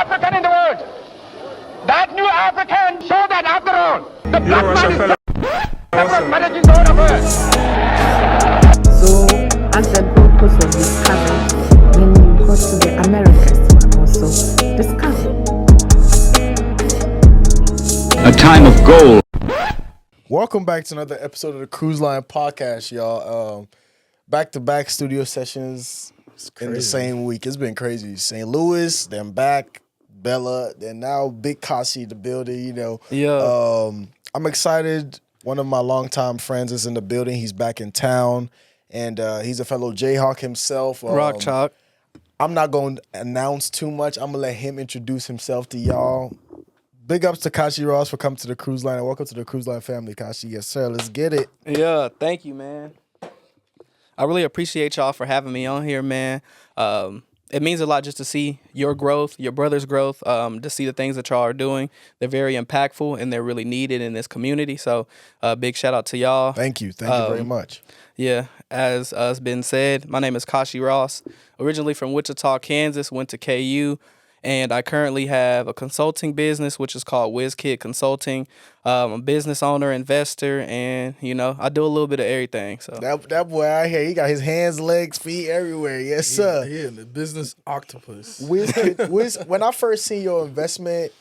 African in the world. That new African showed that after all, the black man is managing the whole world. So, as the goalpost was discovered, then you got to the Americas to also discover. A time of gold. Welcome back to another episode of the CruiseLine podcast, y'all. Back-to-back studio sessions in the same week. It's been crazy. St. Louis, then back, Bella, then now Big Kasi, the building, you know. Yeah. I'm excited. One of my longtime friends is in the building. He's back in town, and he's a fellow Jayhawk himself. Rock Chalk. I'm not going to announce too much. I'm going to let him introduce himself to y'all. Big ups to Kashi Ross for coming to the Cruise Line. Welcome to the Cruise Line family, Kashi. Yes, sir. Let's get it. Yeah, thank you, man. I really appreciate y'all for having me on here, man. It means a lot just to see your growth, your brother's growth, to see the things that y'all are doing. They're very impactful and they're really needed in this community. So big shout out to y'all. Thank you. Thank you very much. Yeah, as has been said, my name is Kashi Ross. Originally from Wichita, Kansas, went to KU. And I currently have a consulting business, which is called WizKid Consulting. I'm a business owner, investor, and, you know, I do a little bit of everything. So That boy out here, he got his hands, legs, feet everywhere. Yes, sir. Yeah, the business octopus. When I first seen your investment,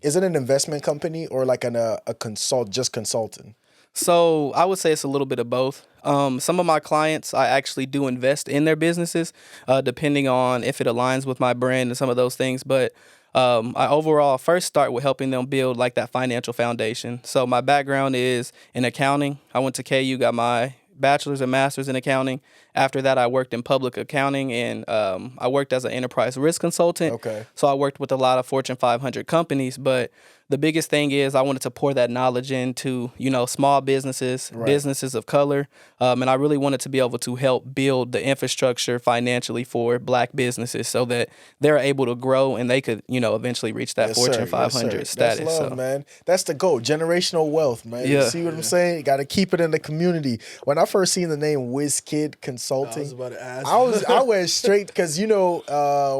is it an investment company or like just consulting? So I would say it's a little bit of both. Some of my clients, I actually do invest in their businesses, depending on if it aligns with my brand and some of those things. But I overall first start with helping them build like that financial foundation. So my background is in accounting. I went to KU, got my bachelor's and master's in accounting. After that, I worked in public accounting, and I worked as an enterprise risk consultant. Okay. So I worked with a lot of Fortune 500 companies, but the biggest thing is I wanted to pour that knowledge into, you know, small businesses, businesses of color, and I really wanted to be able to help build the infrastructure financially for black businesses so that they're able to grow and they could, you know, eventually reach that Fortune 500 status. That's love, so. man. That's the goal. Generational wealth, man. Yeah. You see what I'm saying? You got to keep it in the community. When I first seen the name WizKid Consulting, I was about to ask. I went straight because, you know,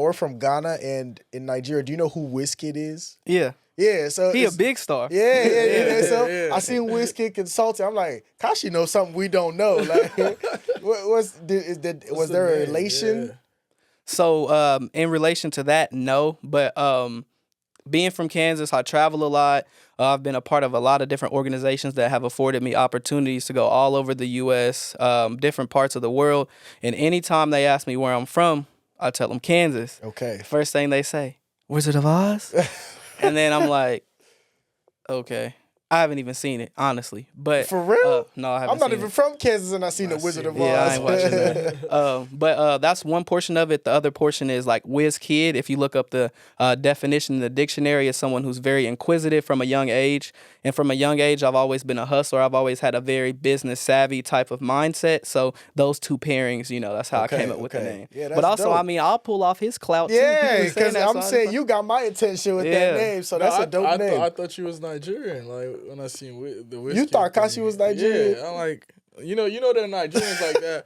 we're from Ghana and in Nigeria. Do you know who WizKid is? Yeah. Yeah, so He a big star. Yeah. So I seen WizKid Consulting. I'm like, Kashi knows something we don't know. Like, was there a relation? Yeah. So in relation to that, no. But being from Kansas, I travel a lot. I've been a part of a lot of different organizations that have afforded me opportunities to go all over the U.S., different parts of the world. And anytime they ask me where I'm from, I tell them Kansas. Okay. First thing they say, Wizard of Oz? And then I'm like, okay. I haven't even seen it, honestly. But For real? no, I haven't. I'm not seen even it. from Kansas and I seen the Wizard of Oz. Yeah, I ain't watching that. But that's one portion of it. The other portion is like WizKid. If you look up the definition in the dictionary, is someone who's very inquisitive from a young age. And from a young age, I've always been a hustler. I've always had a very business savvy type of mindset. So those two pairings, you know, that's how I came up with the name. Yeah, but also, dope. I mean, I'll pull off his clout too. Yeah, People be saying because that, I'm so saying you got my attention with that name, so that's a dope name. I thought you was Nigerian. Like when I seen the WizKid. You thought Kashi was Nigerian? Yeah, I'm like, you know, they're Nigerians like that.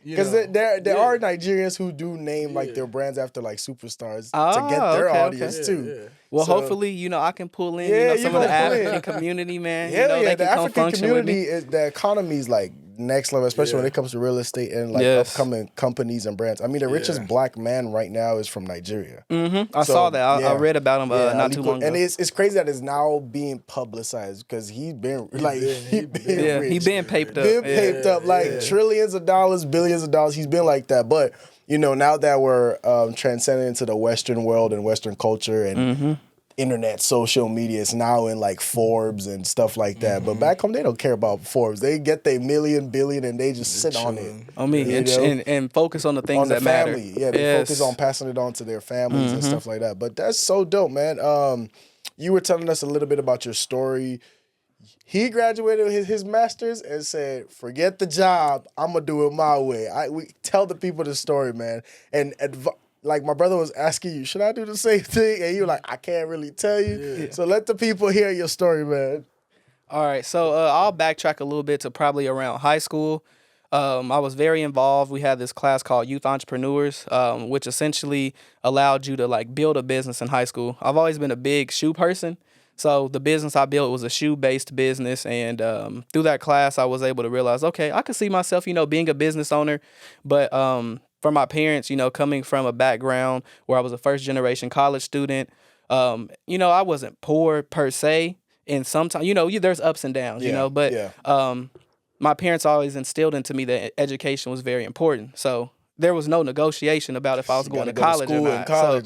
Because there are Nigerians who do name like their brands after like superstars to get their audience too. Yeah. Well, So- hopefully, you know, I can pull in Yeah, you know, you some of the gonna pull in. African community, man. Hell you know, yeah, they the can come African function with community me. the economy is like next level, especially when it comes to real estate and like Yes. upcoming companies and brands. I mean, the richest black man right now is from Nigeria. I So, saw that. I yeah. read about him not too Aliko- long ago. And it's crazy that it's now being publicized because he's been he been yeah, rich. he been paped up. Been Yeah. paped up like trillions of dollars, billions of dollars. He's been like that. But, you know, now that we're transcending into the Western world and Western culture and internet, social media, it's now in like Forbes and stuff like that. But back home, they don't care about Forbes. They get their million, billion, and they just sit on it. On me You know? and focus on the things On the that matter. family. Yeah, they Yes. focus on passing it on to their families and stuff like that. But that's so dope, man. You were telling us a little bit about your story. He graduated with his master's and said, "Forget the job. I'm gonna do it my way." We tell the people the story, man. And like my brother was asking you, should I do the same thing? And you were like, I can't really tell you. Yeah. So let the people hear your story, man. All right, so I'll backtrack a little bit to probably around high school. I was very involved. We had this class called Youth Entrepreneurs, which essentially allowed you to like build a business in high school. I've always been a big shoe person. So the business I built was a shoe-based business, and through that class, I was able to realize, okay, I could see myself, being a business owner. But for my parents, coming from a background where I was a first-generation college student, I wasn't poor per se. And sometimes, there's ups and downs, but my parents always instilled into me that education was very important. So there was no negotiation about if I was going to college or not. So,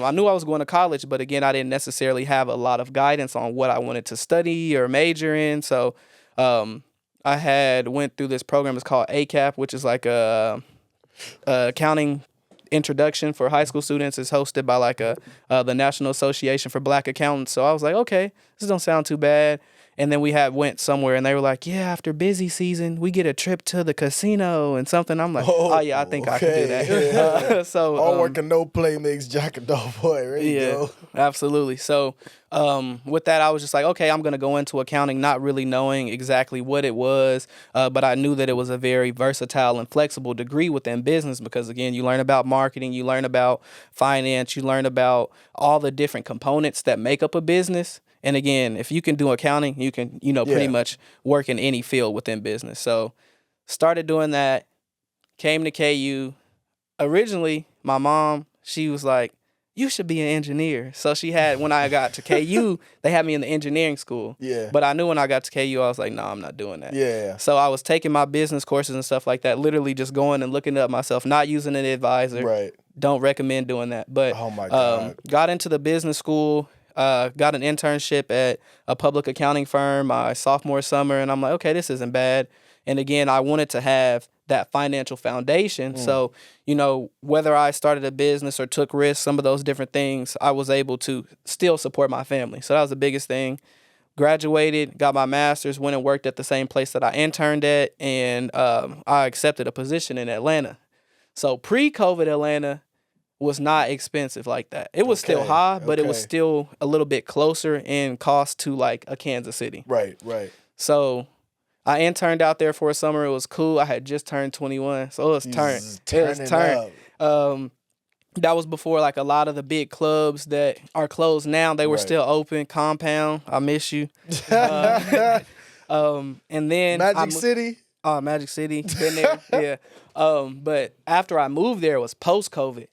I knew I was going to college, but again, I didn't necessarily have a lot of guidance on what I wanted to study or major in. So I had went through this program. It's called ACAP, which is like a accounting introduction for high school students. It's hosted by like the National Association for Black Accountants. So I was like, okay, this don't sound too bad. And then we went somewhere, and they were like, yeah, after busy season, we get a trip to the casino and something. I'm like, oh yeah, I think I can do that. So all work and no play makes Jack a dull boy. Right? Yeah, absolutely. So with that, I was just like, okay, I'm going to go into accounting, not really knowing exactly what it was, but I knew that it was a very versatile and flexible degree within business because, again, you learn about marketing, you learn about finance, you learn about all the different components that make up a business. And again, if you can do accounting, you can, pretty much work in any field within business. So started doing that, came to KU. Originally, my mom, she was like, you should be an engineer. So when I got to KU, they had me in the engineering school. Yeah. But I knew when I got to KU, I was like, no, I'm not doing that. Yeah. So I was taking my business courses and stuff like that, literally just going and looking up myself, not using an advisor. Right. Don't recommend doing that. But oh my God. Got into the business school. Got an internship at a public accounting firm my sophomore summer, and I'm like, okay, this isn't bad. And again, I wanted to have that financial foundation. So, whether I started a business or took risks, some of those different things, I was able to still support my family. So that was the biggest thing. Graduated, got my master's, went and worked at the same place that I interned at, and I accepted a position in Atlanta. So pre-COVID Atlanta was not expensive like that. It was still high, but it was still a little bit closer in cost to like a Kansas City. Right. So I interned out there for a summer. It was cool. I had just turned 21, so it was turned. That was before like a lot of the big clubs that are closed now. They were still open. Compound, I miss you. And then Magic City. Oh, Magic City, been there. Yeah. But after I moved there, it was post-COVID.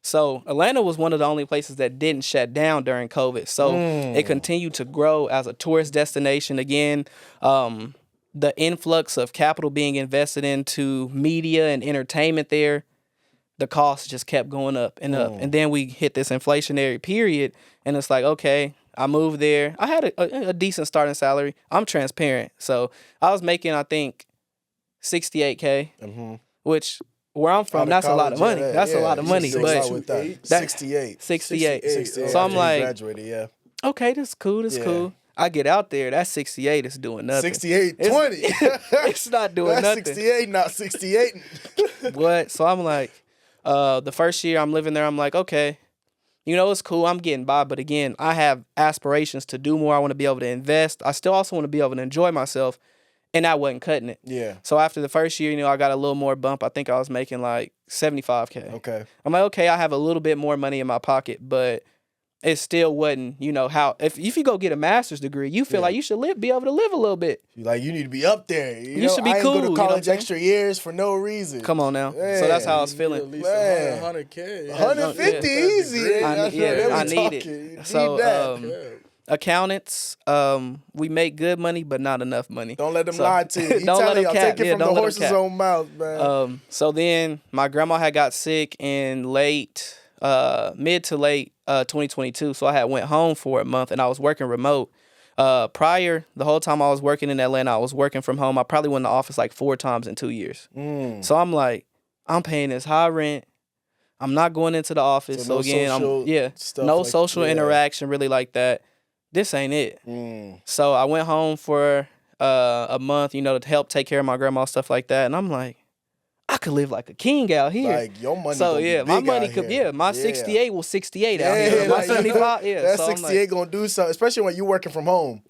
So Atlanta was one of the only places that didn't shut down during COVID. So it continued to grow as a tourist destination. Again, the influx of capital being invested into media and entertainment there, the costs just kept going up and up. And then we hit this inflationary period, and it's like, okay, I moved there. I had a decent starting salary. I'm transparent. So I was making, I think, $68K, which... Where I'm from, that's a lot of money. That's a lot of money. But 68. So I'm like, graduated, okay, that's cool. That's cool. I get out there, that 68 is doing nothing. 68.20. It's not doing nothing. 68, not 68. What? So I'm like, the first year I'm living there, I'm like, okay, it's cool. I'm getting by. But again, I have aspirations to do more. I want to be able to invest. I still also want to be able to enjoy myself. And I wasn't cutting it. Yeah. So after the first year, I got a little more bump. I think I was making like $75K. Okay. I'm like, okay, I have a little bit more money in my pocket, but it still wasn't, how if you go get a master's degree, you feel like you should be able to live a little bit. Like you need to be up there. You should be I cool. Ain't go to college extra years for no reason. Come on now. So that's how I was feeling. At least 100K. 150 easy. I need it. So accountants, we make good money, but not enough money. Don't let them lie to you. Don't let them take it from the horse's own mouth, man. So then my grandma had got sick in mid to late 2022. So I had went home for a month, and I was working remote. The whole time I was working in Atlanta, I was working from home. I probably went in the office like 4 times in 2 years. So I'm like, I'm paying this high rent. I'm not going into the office. So again, no social interaction really like that. This ain't it. So I went home for a month, to help take care of my grandma, stuff like that. And I'm like, I could live like a king out here. Like your money. So yeah, my money could. Yeah, my 68 was 68 out here. My 75. Yeah, that so 68 gonna do something, especially when you working from home.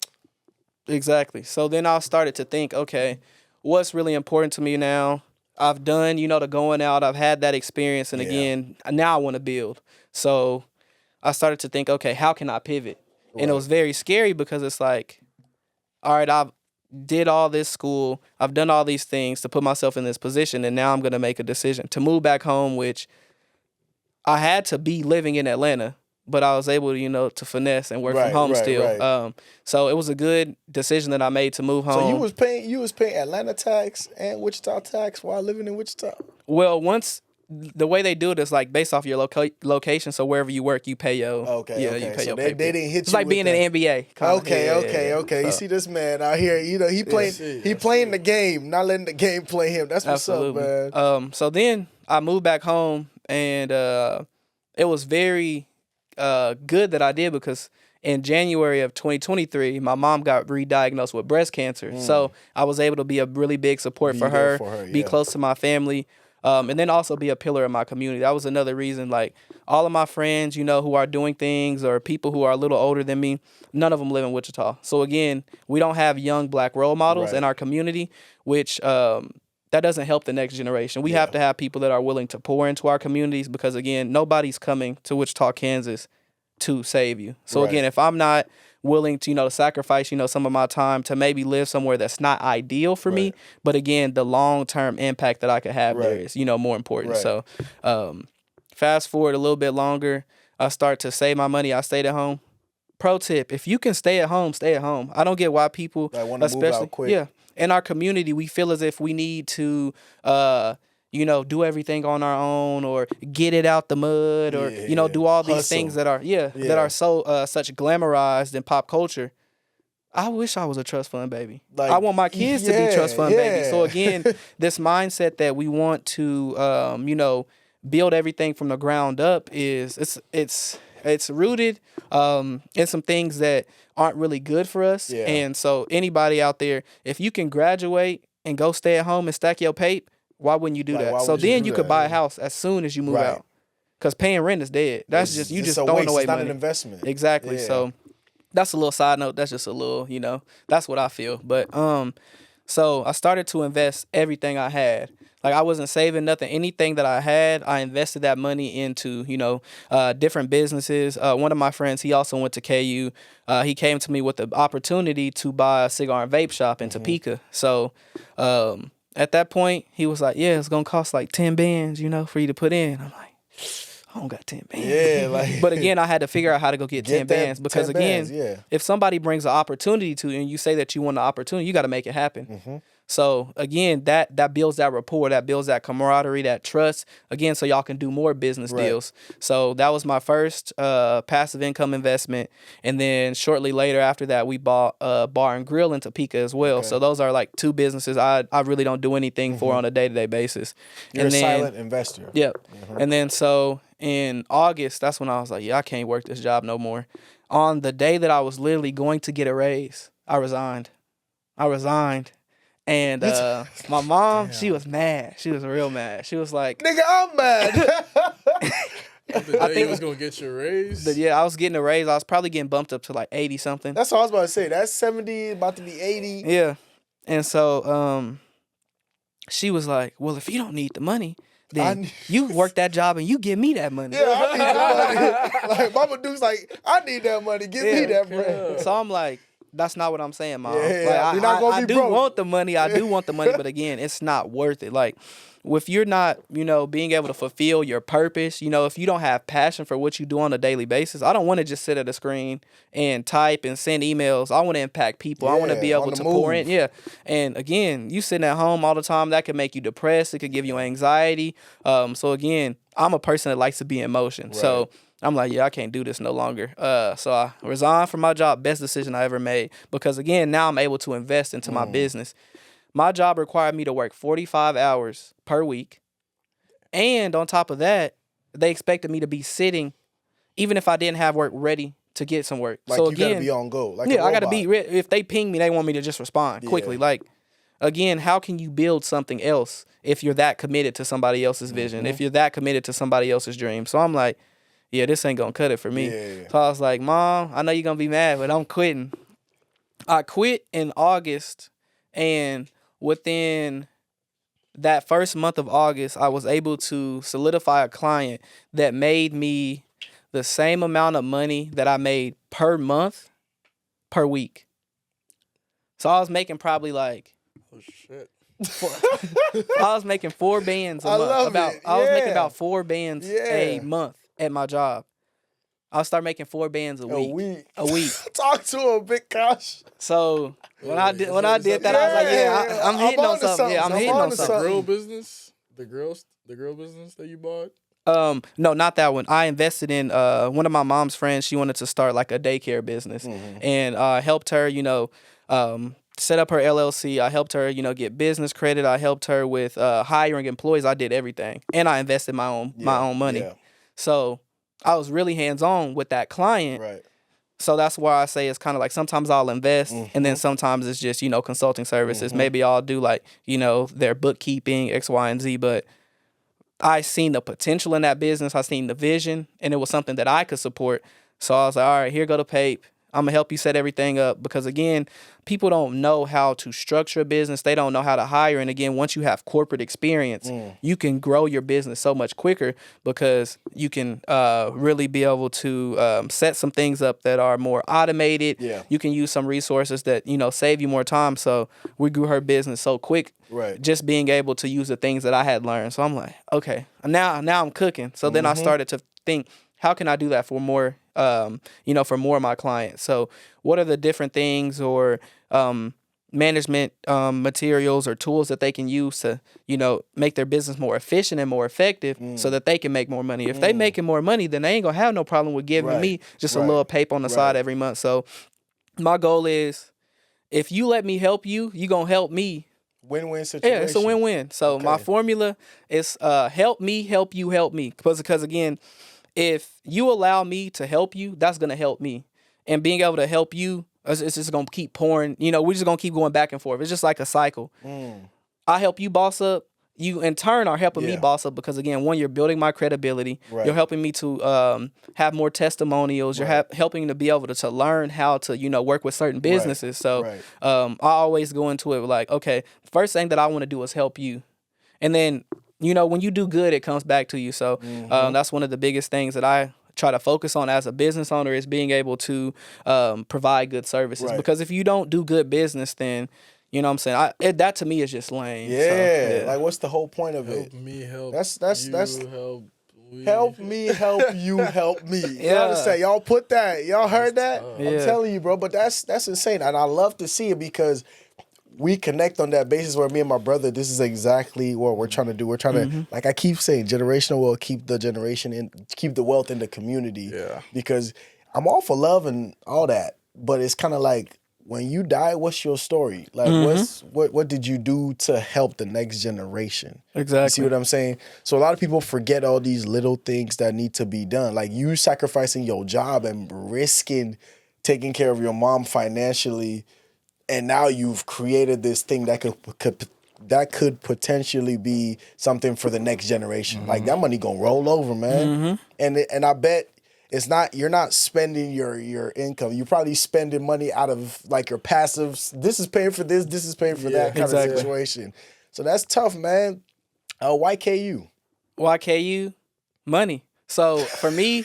Exactly. So then I started to think, okay, what's really important to me now, I've done, the going out. I've had that experience. And again, now I want to build. So I started to think, okay, how can I pivot? And it was very scary because it's like, all right, I've did all this school. I've done all these things to put myself in this position. And now I'm going to make a decision to move back home, which I had to be living in Atlanta, but I was able to, to finesse and work from home still. Right. So it was a good decision that I made to move home. So you was paying Atlanta tax and Wichita tax while living in Wichita? Well, once the way they do it is like based off your location. So wherever you work, you pay your you pay so your they didn't hit It's you like being with in the NBA. Okay. You see this man out here, he playing the game, not letting the game play him. That's what's Absolutely. up, man. So then I moved back home, and it was very good that I did because in January of 2023, my mom got re-diagnosed with breast cancer. So I was able to be a really big support for her, be close to my family. And then also be a pillar in my community. That was another reason. Like all of my friends, who are doing things or people who are a little older than me, none of them live in Wichita. So again, we don't have young black role models in our community, which that doesn't help the next generation. We have to have people that are willing to pour into our communities because again, nobody's coming to Wichita, Kansas to save you. So again, if I'm not willing to, to sacrifice, some of my time to maybe live somewhere that's not ideal for me. But again, the long-term impact that I could have there is, more important. So fast forward a little bit longer, I start to save my money. I stayed at home. Pro tip, if you can stay at home, stay at home. I don't get why people, want to move out quick. Yeah, in our community, we feel as if we need to do everything on our own or get it out the mud or, do all these things that are, that are so such glamorized in pop culture. I wish I was a trust fund baby. I want my kids to be trust fund babies. So again, this mindset that we want to, build everything from the ground up it's rooted in some things that aren't really good for us. Yeah. And so anybody out there, if you can graduate and go stay at home and stack your pape, why wouldn't you do that? So then you could buy a house as soon as you move out. Because paying rent is dead. That's just throwing away money. It's not an investment. Exactly. Yeah. So that's a little side note. That's just a little, that's what I feel. But so I started to invest everything I had. Like I wasn't saving nothing. Anything that I had, I invested that money into, different businesses. One of my friends, he also went to KU. He came to me with the opportunity to buy a cigar and vape shop in Topeka. So at that point, he was like, yeah, it's going to cost like 10 bands, for you to put in. I'm like, I don't got 10 bands. Yeah, but again, I had to figure out how to go get 10 bands because if somebody brings an opportunity to you and you say that you want the opportunity, you got to make it happen. So again, that builds that rapport, that builds that camaraderie, that trust. Again, so y'all can do more business deals. So that was my first passive income investment. And then shortly later after that, we bought a bar and grill in Topeka as well. Okay. So those are like two businesses I really don't do anything for on a day-to-day basis. You're a silent investor. Yep. And then so in August, that's when I was like, I can't work this job no more. On the day that I was literally going to get a raise, I resigned. And my mom, she was mad. She was real mad. She was like, nigga, I'm mad. The day you was going to get your raise? I was getting a raise. I was probably getting bumped up to like 80 something. That's what I was about to say. That's 70, about to be 80. Yeah. And so she was like, well, if you don't need the money, then you work that job and you give me that money. Yeah, I need that money. Like, Mama Duke's like, I need that money. Give me that bread. So I'm like, that's not what I'm saying, Mom. Yeah, you're not gonna be broke. Want the money. I do want the money, but again, it's not worth it. Like, if you're not, being able to fulfill your purpose, if you don't have passion for what you do on a daily basis, I don't want to just sit at a screen and type and send emails. I want to impact people. I want to be able to pour in. Yeah. And again, you sitting at home all the time, that could make you depressed. It could give you anxiety. So again, I'm a person that likes to be in motion. Right. So I'm like, I can't do this no longer. So I resigned from my job. Best decision I ever made. Because again, now I'm able to invest into my business. My job required me to work 45 hours per week. And on top of that, they expected me to be sitting, even if I didn't have work ready to get some work. Like, so you again, got to be on go. Like I got to be, if they ping me, they want me to just respond quickly. Like, again, how can you build something else if you're that committed to somebody else's vision, if you're that committed to somebody else's dream? So I'm like, this ain't going to cut it for me. Yeah. So I was like, Mom, I know you're going to be mad, but I'm quitting. I quit in August, and within that first month of August, I was able to solidify a client that made me the same amount of money that I made per month, per week. So I was making probably like, Oh shit. I was making 4 bands a I month. love it. I was making Yeah. about 4 bands a Yeah. month at my job. I'll start making 4 bands a week. A week. Talk to him, Big Gosh. So when I did that, Yeah, I was like, I'm hitting I'm on onto something. Yeah, I'm something. hitting I'm on onto something. The grill something. business, the grill business that you bought. No, not that one. I invested in one of my mom's friends. She wanted to start like a daycare business, and I helped her, set up her LLC. I helped her, get business credit. I helped her with hiring employees. I did everything, and I invested my own money. Yeah. So I was really hands on with that client. Right. So that's why I say it's kind of like sometimes I'll invest, and then sometimes it's just consulting services. Maybe I'll do like their bookkeeping, X, Y, and Z, but I seen the potential in that business. I seen the vision, and it was something that I could support. So I was like, all right, here go to Pape. I'm gonna help you set everything up, because again, people don't know how to structure a business. They don't know how to hire. And again, once you have corporate experience, you can grow your business so much quicker, because you can really be able to set some things up that are more automated. Yeah. You can use some resources that save you more time. So we grew her business so quick. Right. Just being able to use the things that I had learned. So I'm like, okay, now I'm cooking. So then I started to think, how can I do that for more, for more of my clients? So what are the different things or management materials or tools that they can use to, make their business more efficient and more effective, so that they can make more money? If they making more money, then they ain't gonna have no problem with giving me just a little paper on the side every month. So my goal is, if you let me help you, you gonna help me. Win-win situation. Yeah, it's a win-win. So my formula is help me, help you, help me. Because again, if you allow me to help you, that's gonna help me. And being able to help you, it's just gonna keep pouring. We're just gonna keep going back and forth. It's just like a cycle. I help you boss up. You in turn are helping me boss up, because again, one, you're building my credibility. Right. You're helping me to have more testimonials. You're helping to be able to learn how to work with certain businesses. So I always go into it like, okay, first thing that I want to do is help you, and then when you do good, it comes back to you. So that's one of the biggest things that I try to focus on as a business owner, is being able to provide good services. Because if you don't do good business, then you know what I'm saying? That to me is just lame. Yeah. So, Like, what's the whole point of it? Help me help. That's you, help. We. help me, help you, help me. You Yeah. understand? Y'all put that. Y'all heard that? I'm Yeah. telling you, bro. But that's insane, and I love to see it, because we connect on that basis. Where me and my brother, this is exactly what we're trying to do. We're trying to, like I keep saying, generational wealth, keep the wealth in the community. Yeah. Because I'm all for love and all that, but it's kind of like, when you die, what's your story? Like, what did you do to help the next generation? Exactly. You see what I'm saying? So a lot of people forget all these little things that need to be done. Like, you sacrificing your job and risking taking care of your mom financially, and now you've created this thing that could potentially be something for the next generation. Like, that money gonna roll over, man. And I bet you're not spending your income. You're probably spending money out of like your passives. This is paying for this is paying for that kind of situation. So that's tough, man. Why KU? YKU, money. So for me,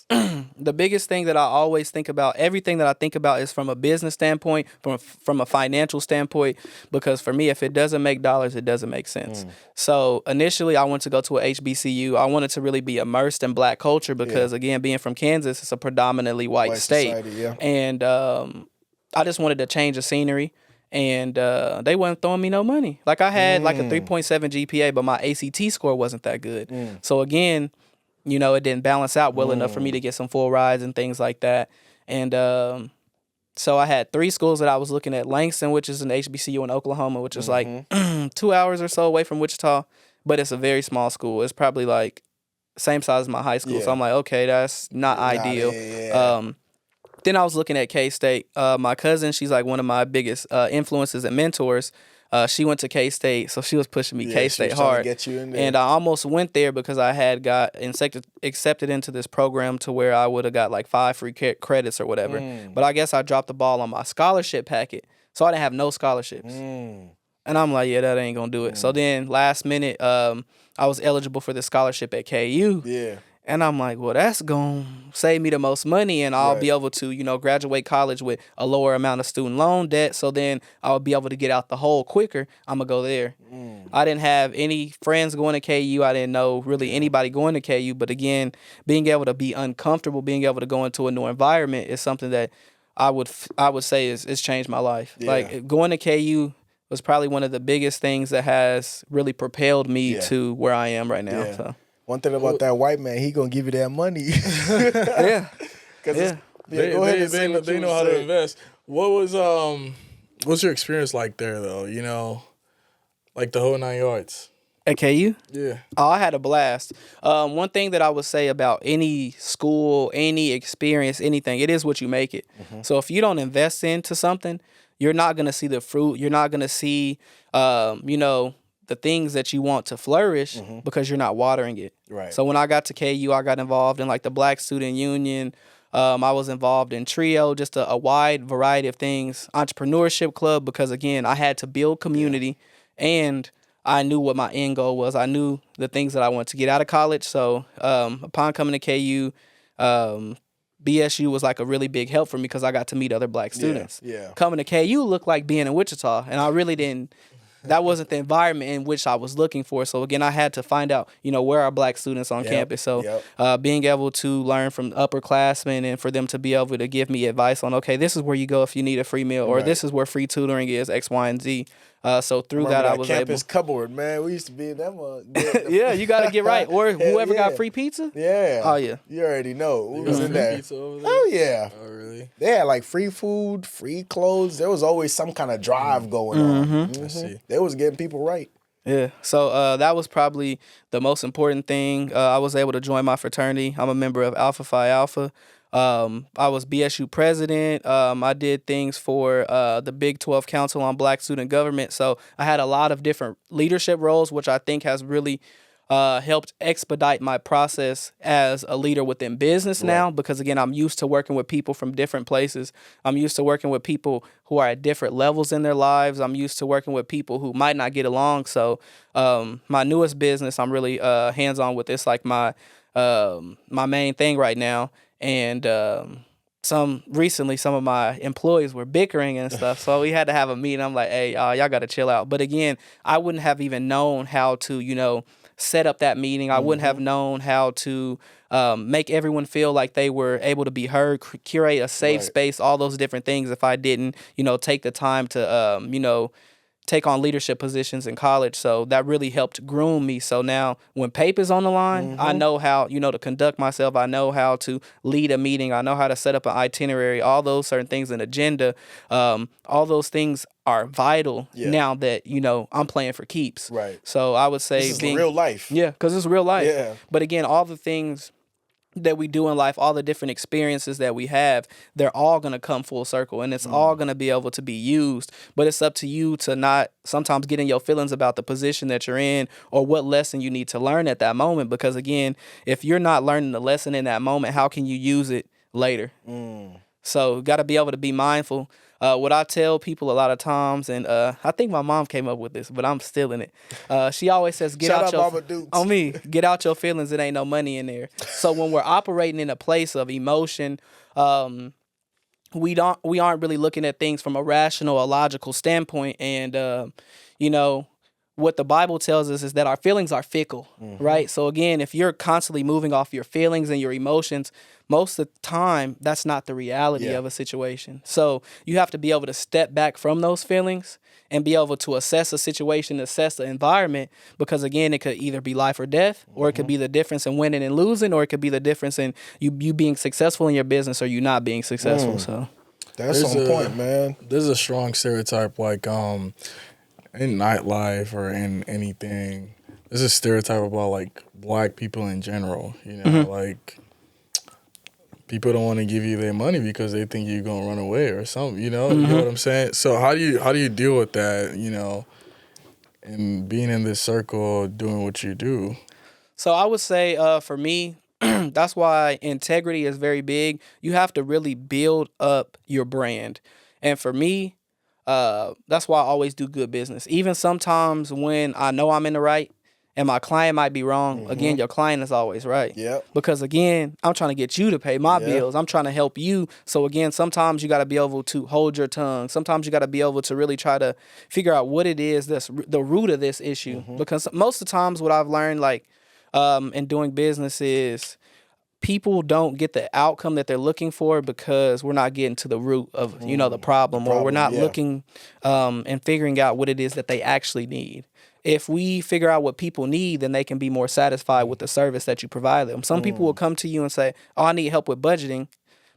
the biggest thing that I always think about, everything that I think about, is from a business standpoint, from a financial standpoint, because for me, if it doesn't make dollars, it doesn't make sense. So initially, I wanted to go to a HBCU. I wanted to really be immersed in Black culture, because again, being from Kansas, it's a predominantly white state. Society, yeah. And I just wanted to change the scenery. And they weren't throwing me no money. Like, I had like a 3.7 GPA, but my ACT score wasn't that good. So again, it didn't balance out well enough for me to get some full rides and things like that. And so I had 3 schools that I was looking at. Langston, which is an HBCU in Oklahoma, which is like 2 hours or so away from Wichita, but it's a very small school. It's probably like same size as my high school. So I'm like, okay, that's not ideal. Then I was looking at K-State. My cousin, she's like one of my biggest influences and mentors. She went to K-State, so she was pushing me K-State hard. Get you in there. And I almost went there because I had got accepted into this program to where I would have got like 5 free credits or whatever. But I guess I dropped the ball on my scholarship packet, so I didn't have no scholarships. And I'm like, yeah, that ain't gonna do it. So then last minute, I was eligible for the scholarship at KU. Yeah. And I'm like, well, that's going to save me the most money, and I'll be Right. able to, graduate college with a lower amount of student loan debt. So then I'll be able to get out the hole quicker. I'm going to go there. I didn't have any friends going to KU. I didn't know really anybody going to KU. But again, being able to be uncomfortable, being able to go into a new environment is something that I would say is changed my life. Yeah. Like going to KU was probably one of the biggest things that has really propelled me to where I am right now. Yeah. So. One thing about that white man, he gonna give you that money. Yeah. Yeah. They know how to invest. What was what's your experience like there though? Like the whole 9 yards. At KU? Yeah. Oh, I had a blast. One thing that I would say about any school, any experience, anything, it is what you make it. So if you don't invest into something, you're not going to see the fruit. You're not going to see, the things that you want to flourish because you're not watering it. Right. So when I got to KU, I got involved in like the Black Student Union. I was involved in Trio, just a wide variety of things. Entrepreneurship club, because again, I had to build community and I knew what my end goal was. I knew the things that I wanted to get out of college. So upon coming to KU, BSU was like a really big help for me because I got to meet other Black students. Yeah. Coming to KU looked like being in Wichita, and I really didn't. That wasn't the environment in which I was looking for. So again, I had to find out, where are Black students on campus. So being able to learn from upperclassmen and for them to be able to give me advice on, okay, this is where you go if you need a free meal, or this is where free tutoring is, X, Y, and Z. So through that, I was campus able. cupboard, man. We used to be in that one. Yeah, you got to get right. Or whoever got free pizza. Yeah. Oh yeah. You already know. We was in there. Pizza over there? Oh yeah. Oh really? They had like free food, free clothes. There was always some kind of drive going on. I see. They was getting people right. Yeah. So that was probably the most important thing. I was able to join my fraternity. I'm a member of Alpha Phi Alpha. I was BSU president. I did things for the Big 12 Council on Black Student Government. So I had a lot of different leadership roles, which I think has really helped expedite my process as a leader within business now, because again, I'm used to working with people from different places. I'm used to working with people who are at different levels in their lives. I'm used to working with people who might not get along. So my newest business, I'm really hands-on with. It's like my main thing right now. And some of my employees were bickering and stuff. So we had to have a meeting. I'm like, hey, y'all got to chill out. But again, I wouldn't have even known how to, set up that meeting. I wouldn't have known how to make everyone feel like they were able to be heard, curate a safe space, all those different things if I didn't, take the time to, take on leadership positions in college. So that really helped groom me. So now when paper's on the line, I know how, to conduct myself. I know how to lead a meeting. I know how to set up an itinerary, all those certain things, an agenda. All those things are vital now that, I'm playing for keeps. Right. So I would say This is real life. Yeah, because it's real life. Yeah. But again, all the things that we do in life, all the different experiences that we have, they're all going to come full circle, and it's all going to be able to be used. But it's up to you to not sometimes get in your feelings about the position that you're in or what lesson you need to learn at that moment. Because again, if you're not learning the lesson in that moment, how can you use it later? So got to be able to be mindful. What I tell people a lot of times, and I think my mom came up with this, but I'm stealing it. She always says, "Get Shout out out your Mama Dukes. on me. Get out your feelings. It ain't no money in there." So when we're operating in a place of emotion, we aren't really looking at things from a rational, a logical standpoint, and what the Bible tells us is that our feelings are fickle, right? So again, if you're constantly moving off your feelings and your emotions, most of the time, that's not the reality of a situation. So you have to be able to step back from those feelings and be able to assess a situation, assess the environment, because again, it could either be life or death, or it could be the difference in winning and losing, or it could be the difference in you being successful in your business or you not being successful. So That's on point, man. There's a strong stereotype like in nightlife or in anything. There's a stereotype about like Black people in general. Like people don't want to give you their money because they think you're gonna run away or something. You know what I'm saying? So how do you deal with that? And being in this circle, doing what you do. So I would say for me, that's why integrity is very big. You have to really build up your brand. And for me, that's why I always do good business. Even sometimes when I know I'm in the right and my client might be wrong, again, your client is always right. Yep. Because again, I'm trying to get you to pay my bills. I'm trying to help you. So again, sometimes you got to be able to hold your tongue. Sometimes you got to be able to really try to figure out what it is that's the root of this issue. Because most of the times what I've learned, like, in doing business is people don't get the outcome that they're looking for because we're not getting to the root of, the problem, or we're not looking and figuring out what it is that they actually need. If we figure out what people need, then they can be more satisfied with the service that you provide them. Some people will come to you and say, "Oh, I need help with budgeting,"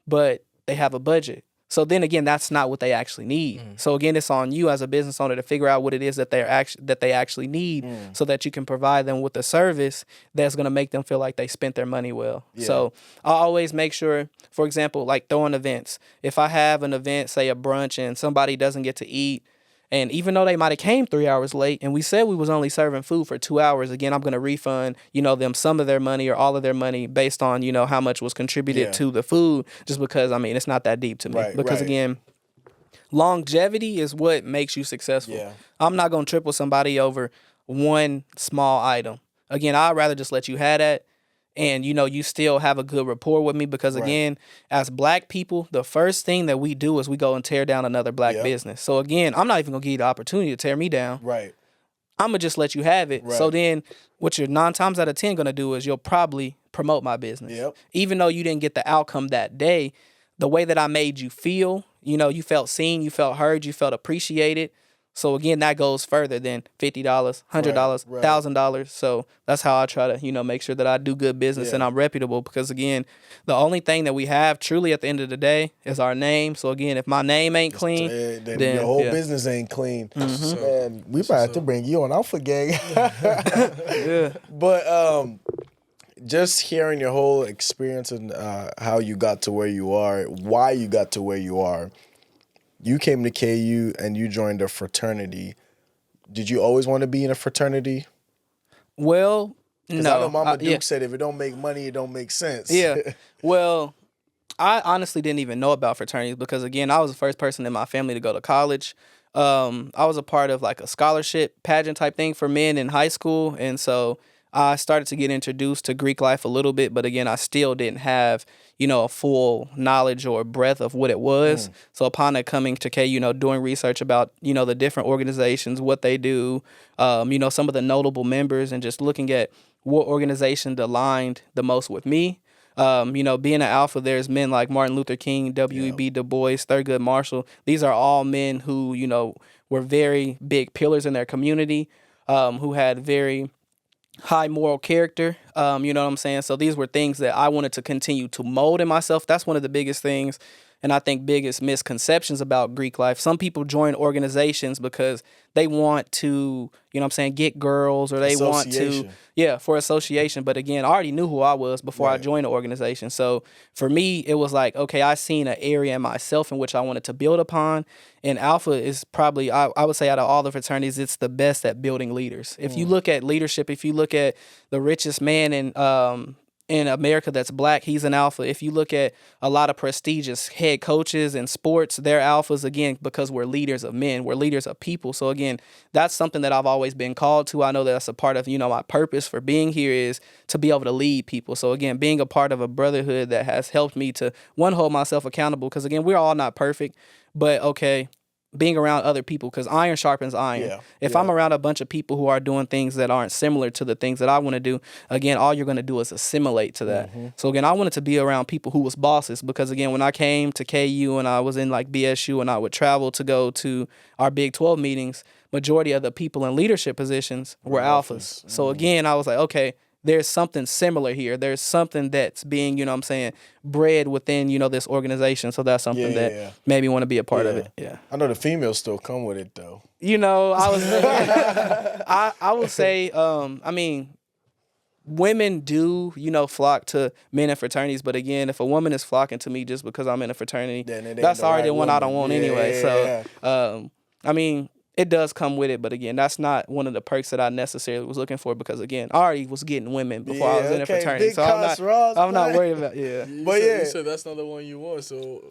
but they have a budget. So then again, that's not what they actually need. So again, it's on you as a business owner to figure out what it is that they actually need, so that you can provide them with a service that's going to make them feel like they spent their money well. So I always make sure, for example, like throwing events. If I have an event, say a brunch, and somebody doesn't get to eat, and even though they might have came 3 hours late and we said we was only serving food for 2 hours, again, I'm going to refund, them some of their money or all of their money based on, how much was contributed to the food, just because, it's not that deep to me. Because again, longevity is what makes you successful. I'm not going to trip with somebody over one small item. Again, I'd rather just let you have that. And, you still have a good rapport with me, because, again, as black people, the first thing that we do is we go and tear down another black business. So, again, I'm not even going to give you the opportunity to tear me down. Right. I'm going to just let you have it. So then what you're 9 times out of 10 going to do is you'll probably promote my business. Even though you didn't get the outcome that day, the way that I made you feel, you felt seen, you felt heard, you felt appreciated. So again, that goes further than $50, $100, $1,000. So that's how I try to, make sure that I do good business and I'm reputable, because again, the only thing that we have truly at the end of the day is our name. So again, if my name ain't clean, then your whole business ain't clean. Man, we might have to bring you on Alpha Gang. But just hearing your whole experience and how you got to where you are, why you got to where you are. You came to KU and you joined a fraternity. Did you always want to be in a fraternity? Well, no. Because I know Mama Duke said if it don't make money, it don't make sense. Yeah. Well, I honestly didn't even know about fraternities, because, again, I was the first person in my family to go to college. I was a part of like a scholarship pageant type thing for men in high school. And so I started to get introduced to Greek life a little bit, but again, I still didn't have, a full knowledge or breadth of what it was. So upon it coming to KU, doing research about, the different organizations, what they do, some of the notable members, and just looking at what organization aligned the most with me. Being an alpha, there's men like Martin Luther King, W.E.B. Du Bois, Thurgood Marshall. These are all men who, were very big pillars in their community, who had very high moral character. You know what I'm saying? So these were things that I wanted to continue to mold in myself. That's one of the biggest things, and I think biggest misconceptions about Greek life. Some people join organizations because they want to, get girls, or they want to, for association. But again, I already knew who I was before I joined the organization. So for me, it was like, okay, I seen an area in myself in which I wanted to build upon. And Alpha is probably, I would say, out of all the fraternities, it's the best at building leaders. If you look at leadership, if you look at the richest man in America that's black, he's an alpha. If you look at a lot of prestigious head coaches in sports, they're alphas, again, because we're leaders of men, we're leaders of people. So again, that's something that I've always been called to. I know that's a part of, my purpose for being here is to be able to lead people. So again, being a part of a brotherhood that has helped me to, one, hold myself accountable, because again, we're all not perfect, but okay, being around other people, because iron sharpens iron. If I'm around a bunch of people who are doing things that aren't similar to the things that I want to do, again, all you're going to do is assimilate to that. So again, I wanted to be around people who was bosses, because again, when I came to KU and I was in like BSU and I would travel to go to our Big 12 meetings, majority of the people in leadership positions were alphas. So again, I was like, okay, there's something similar here. There's something that's being, bred within, this organization. So that's something that made me want to be a part of it. Yeah. I know the females still come with it, though. I was, I would say, women do, flock to men in fraternities. But again, if a woman is flocking to me just because I'm in a fraternity, that's already the one I don't want anyway. So, it does come with it, but again, that's not one of the perks that I necessarily was looking for, because again, I already was getting women before I was in a fraternity, so I'm not worried about You said that's not the one you want. So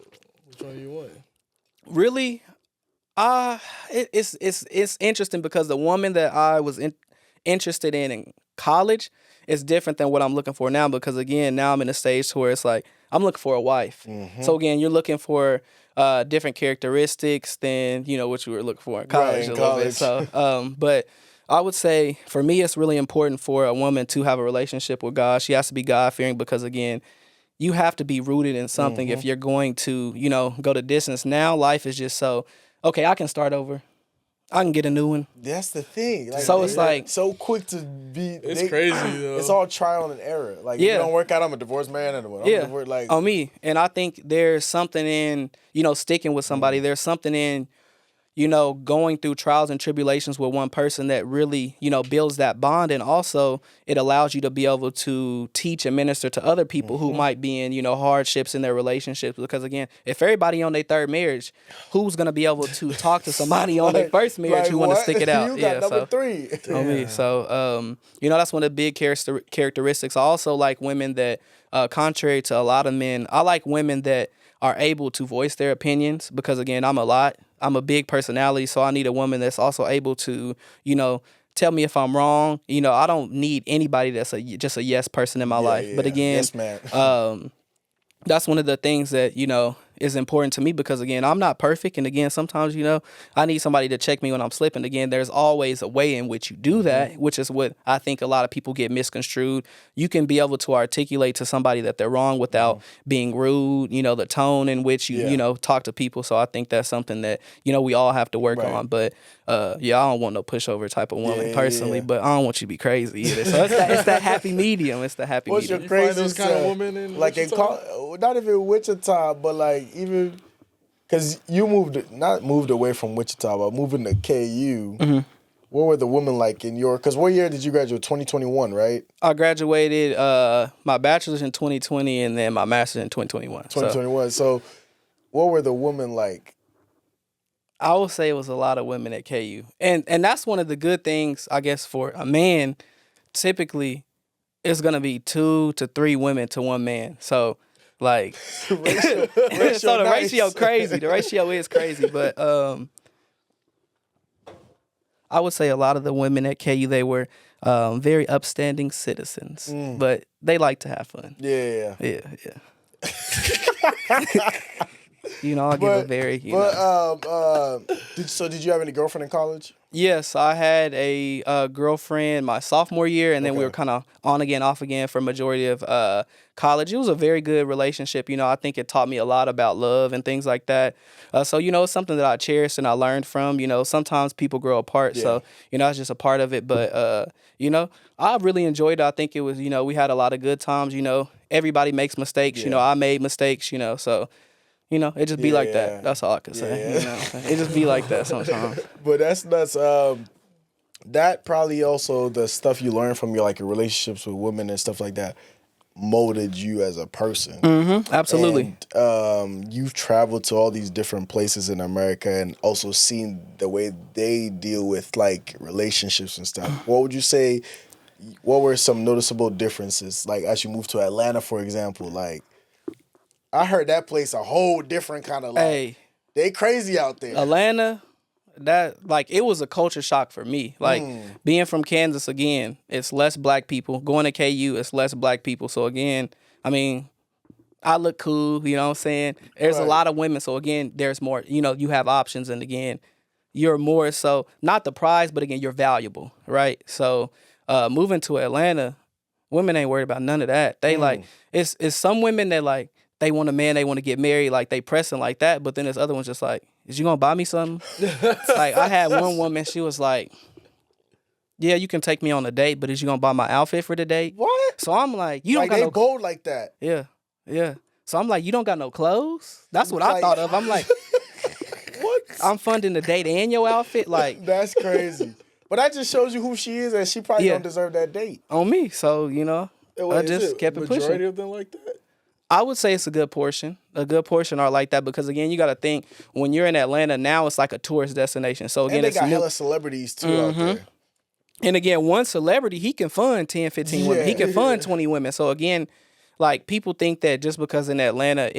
which one you want? Really, It's interesting because the woman that I was interested in college is different than what I'm looking for now. Because again, now I'm in a stage where it's like I'm looking for a wife. So again, you're looking for different characteristics than what you were looking for in college Right, in a little bit. college. So, but I would say for me, it's really important for a woman to have a relationship with God. She has to be God fearing because again, you have to be rooted in something if you're going to, go the distance. Now life is just so, okay, I can start over. I can get a new one. That's the thing. Like, So it's like- so quick to be. It's crazy though. It's all trial and error. Like, if Yeah. it don't work out, I'm a divorced man anyway. I'm Yeah, divorced, like, on me. And I think there's something in, sticking with somebody. There's something in, going through trials and tribulations with one person that really, builds that bond. And also it allows you to be able to teach and minister to other people who might be in, hardships in their relationships. Because again, if everybody on their third marriage, who's going to be able to talk to somebody on their first marriage who want to what? stick it out? You got number 3. On me. So, that's one of the big characteristics. I also like women that, contrary to a lot of men, I like women that are able to voice their opinions because, again, I'm a big personality, so I need a woman that's also able to, tell me if I'm wrong. I don't need anybody that's just a yes person in my life. But again, yes, man. that's one of the things that, is important to me because again, I'm not perfect. And again, sometimes, I need somebody to check me when I'm slipping. Again, there's always a way in which you do that, which is what I think a lot of people get misconstrued. You can be able to articulate to somebody that they're wrong without being rude, the tone in which you, talk to people. So I think that's something that, we all have to work on. But I don't want no pushover type of woman personally, but I don't want you to be crazy either. So it's that happy medium. It's the happy What's medium. your find those craziest kind of women in like in Wichita? not even Wichita, but like even because you moved away from Wichita, but moving to KU. What were the women like in your? Because what year did you graduate? 2021, right? I graduated my bachelor's in 2020 and then my master's in 2021. 2021. So what were the women like? I would say it was a lot of women at KU. And that's one of the good things, I guess, for a man. Typically, it's going to be 2 to 3 women to one man. So, like, so the ratio crazy. The ratio is crazy. But I would say a lot of the women at KU, they were very upstanding citizens. But they like to have fun. Yeah. Yeah. I'll give a very, did you have any girlfriend in college? Yes, I had a girlfriend my sophomore year, and then we were kind of on again, off again for majority of college. It was a very good relationship. I think it taught me a lot about love and things like that. So, it's something that I cherished and I learned from. Sometimes people grow apart, so, it's just a part of it. But, I really enjoyed it. I think it was, we had a lot of good times. Everybody makes mistakes. I made mistakes, so... it just be like that. That's all I can say. It just be like that sometimes. But that's that probably also the stuff you learn from your relationships with women and stuff like that molded you as a person. Absolutely. And you've traveled to all these different places in America and also seen the way they deal with relationships and stuff. What would you say? What were some noticeable differences? As you moved to Atlanta, for example, I heard that place a whole different kind of they crazy out there. Atlanta, that it was a culture shock for me. Being from Kansas again, it's less black people. Going to KU, it's less black people. So again, I mean, I look cool, you know what I'm saying? There's a lot of women, so again, there's more, you have options, and again, you're more so not the prize, but again, you're valuable, right? So moving to Atlanta, women ain't worried about none of that. They it's some women that they want a man, they want to get married, they pressing like that. But then there's other ones just is you gonna buy me something? I had one woman, she was like, yeah, you can take me on a date, but is you gonna buy my outfit for the date? What? So I'm like, you don't got they no bold like that. Yeah. So I'm like, you don't got no clothes? That's what I thought of. I'm like, what? I'm funding the date and your outfit? That's crazy. But that just shows you who she is, and she probably don't deserve that date. On me. So, I just kept it pushing. Majority of them like that? I would say it's a good portion. A good portion are like that because, again, you got to think, when you're in Atlanta, now it's like a tourist destination. So, again, and they got hella celebrities, too, out there. And, again, one celebrity, he can fund 10, 15 women. He can fund 20 women. So, again, people think that just because in Atlanta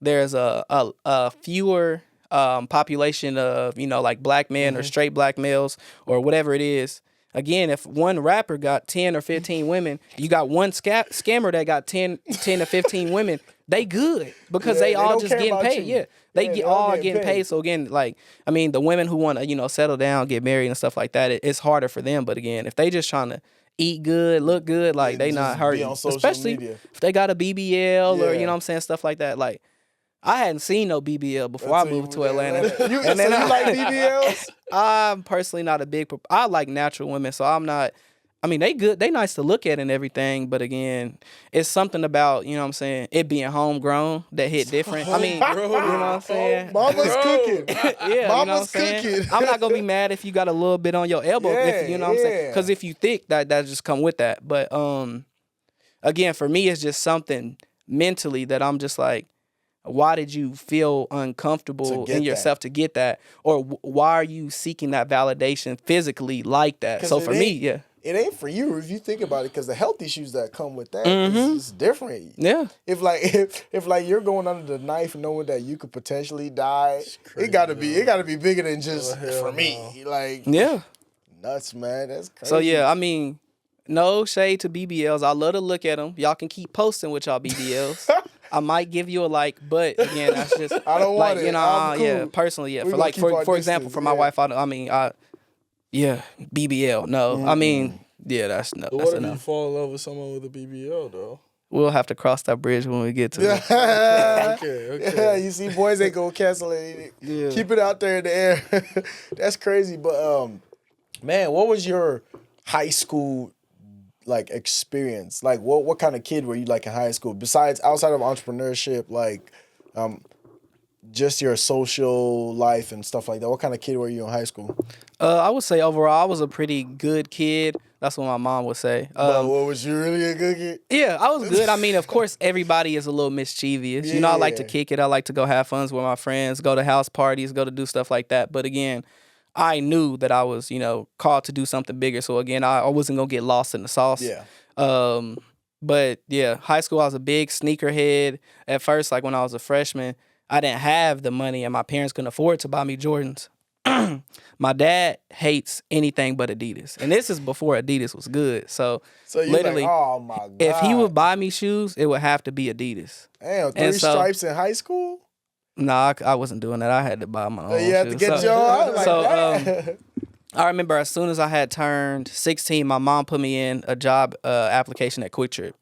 there's a fewer population of, like black men or straight black males or whatever it is. Again, if one rapper got 10 or 15 women, you got one scammer that got 10 to 15 women, they good because they all don't just care getting about paid. you. Yeah. They all all getting getting paid. So again, like, I mean, the women who want to, settle down, get married and stuff like that, it's harder for them. But again, if they just trying to eat good, look good, like they just not be hurting. on social Especially media. if they got a BBL or, Yeah. what I'm saying, stuff like that. Like, I hadn't seen no BBL before I moved to Atlanta. You like BBLs? I'm personally not a big. I like natural women, so I'm not. I mean, they good. They nice to look at and everything, but again, it's something about what I'm saying, it being homegrown that hit different. I mean, you know what I'm saying? Mama's cooking. Yeah, Mama's you know what I'm saying? cooking. I'm not gonna be mad if you got a little bit on your elbow. If you know what I'm saying? Because if you thick, that just come with that. But again, for me, it's just something mentally that I'm just like, why did you feel uncomfortable in yourself to get that? Or why are you seeking that validation physically like that? So for me, yeah. It ain't for you if you think about it, because the health issues that come with that is different. Yeah. If like you're going under the knife knowing that you could potentially die, it gotta be bigger than just for me. Like, yeah, nuts, man. That's crazy. So yeah, I mean, no shade to BBLs. I love to look at them. Y'all can keep posting with y'all BBLs. I might give you a like, but again, that's just I don't want it. I'm cool. Yeah, personally, yeah. We For gonna like keep our for example, distance, for my wife, yeah, BBL. No, I mean, yeah, that's no. But That's what if you enough. fall in love with someone with a BBL though? We'll have to cross that bridge when we get to it. Okay. Yeah, you see, boys ain't gonna cancel it. Yeah. Keep it out there in the air. That's crazy. But man, what was your high school like experience? Like, what kind of kid were you like in high school? Besides outside of entrepreneurship, like just your social life and stuff like that. What kind of kid were you in high school? I would say overall, I was a pretty good kid. That's what my mom would say. But what, was you really a good kid? Yeah, I was good. I mean, of course, everybody is a little mischievous. I like to kick it. I like to go have fun with my friends, go to house parties, go to do stuff like that. But again, I knew that I was, called to do something bigger. So again, I wasn't gonna get lost in the sauce. Yeah. But yeah, high school, I was a big sneakerhead. At first, like when I was a freshman, I didn't have the money and my parents couldn't afford to buy me Jordans. My dad hates anything but Adidas. And this is before Adidas was good. So you literally, like, oh my God. if he would buy me shoes, it would have to be Adidas. Damn, three stripes in high school? Nah, I wasn't doing that. I had to buy my own You had shoes. to get your own? I remember as soon as I had turned 16, my mom put me in a job application at Quick Trip.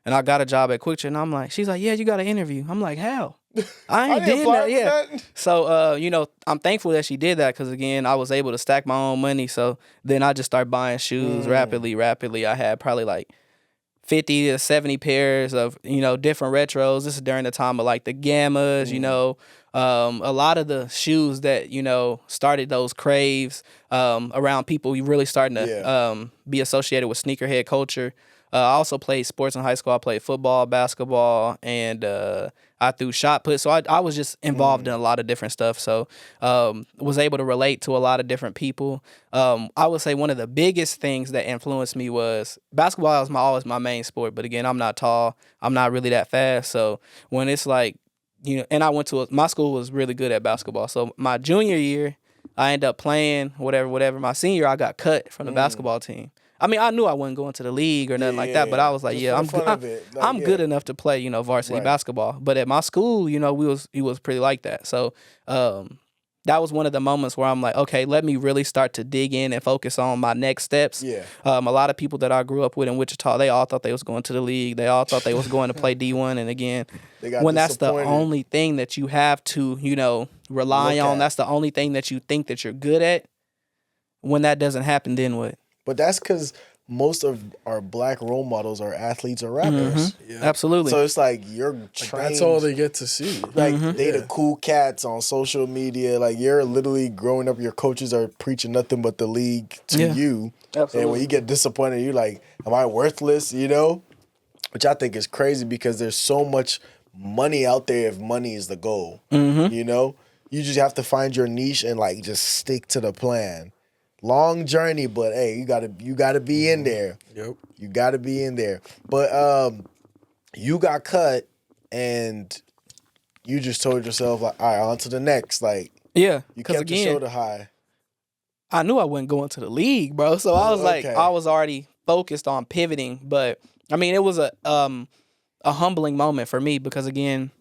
And I got a job at Quick Trip, and she's like, yeah, you got an interview. I'm like, how? I ain't did that. Yeah. So, I'm thankful that she did that because, again, I was able to stack my own money. So then I just started buying shoes rapidly. I had probably like 50 to 70 pairs of, different retros. This is during the time of like the Gammas, a lot of the shoes that, started those craves around people really starting to be associated with sneakerhead culture. I also played sports in high school. I played football, basketball, and I threw shot put. So I was just involved in a lot of different stuff. So was able to relate to a lot of different people. I would say one of the biggest things that influenced me was basketball was always my main sport. But again, I'm not tall. I'm not really that fast. So when it's like, and I went to my school was really good at basketball. So my junior year, I ended up playing whatever. My senior year, I got cut from the basketball team. I mean, I knew I wasn't going to the league or nothing like that, but I was like, I'm good enough to play, varsity basketball. But at my school, it was pretty like that. So that was one of the moments where I'm like, okay, let me really start to dig in and focus on my next steps. Yeah. A lot of people that I grew up with in Wichita, they all thought they was going to the league. They all thought they was going to play D1. And again, when that's the only thing that you have to, rely on, that's the only thing that you think that you're good at. When that doesn't happen, then what? But that's because most of our black role models are athletes or rappers. Mm-hmm. Yeah. Absolutely. So it's like you're trained. That's all they get to see. Like they the cool cats on social media. Like you're literally growing up, your coaches are preaching nothing but the league to you. Absolutely. And when you get disappointed, you're like, am I worthless? Which I think is crazy because there's so much money out there if money is the goal. Mm-hmm. You just have to find your niche and like just stick to the plan. Long journey, but hey, you gotta be in there. Yep. You gotta be in there. But you got cut and you just told yourself like, all right, on to the next. Like, Yeah, You because kept your again, shoulder high. I knew I wasn't going to the league, bro. So I was like, okay. I was already focused on pivoting. But I mean, it was a humbling moment for me because again,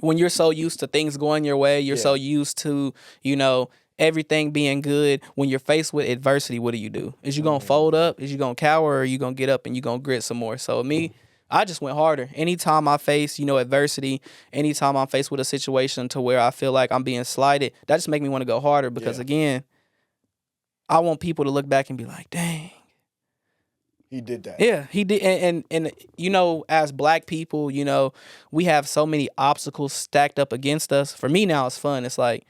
when you're so used to things going your way, you're so used to, everything being good. When you're faced with adversity, what do? Is you gonna fold up? Is you gonna cower? Or are you gonna get up and you gonna grit some more? So me, I just went harder. Anytime I face, adversity, anytime I'm faced with a situation to where I feel like I'm being slighted, that just make me want to go harder because again, I want people to look back and be like, dang. He did that. Yeah, he did. And as black people, we have so many obstacles stacked up against us. For me now, it's fun. It's like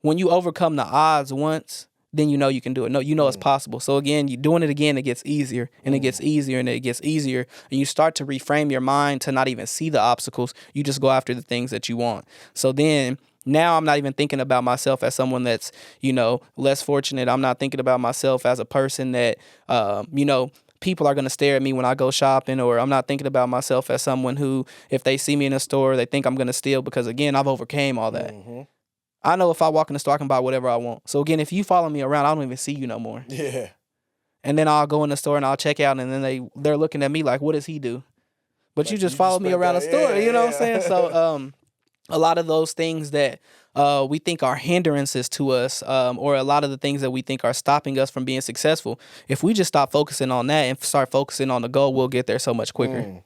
when you overcome the odds once, then you can do it. No, it's possible. So again, you're doing it again, it gets easier and it gets easier and it gets easier. And you start to reframe your mind to not even see the obstacles. You just go after the things that you want. So then now I'm not even thinking about myself as someone that's, less fortunate. I'm not thinking about myself as a person that, people are going to stare at me when I go shopping, or I'm not thinking about myself as someone who, if they see me in a store, they think I'm going to steal because, again, I've overcame all that. I know if I walk in the store, I can buy whatever I want. So, again, if you follow me around, I don't even see you no more. Yeah. And then I'll go in the store and I'll check out, and then they're looking at me like, what does he do? But Like, you just followed me around the store, you know what I'm saying? So, a lot of those things that we think are hindrances to us, or a lot of the things that we think are stopping us from being successful, if we just stop focusing on that and start focusing on the goal, we'll get there so much quicker.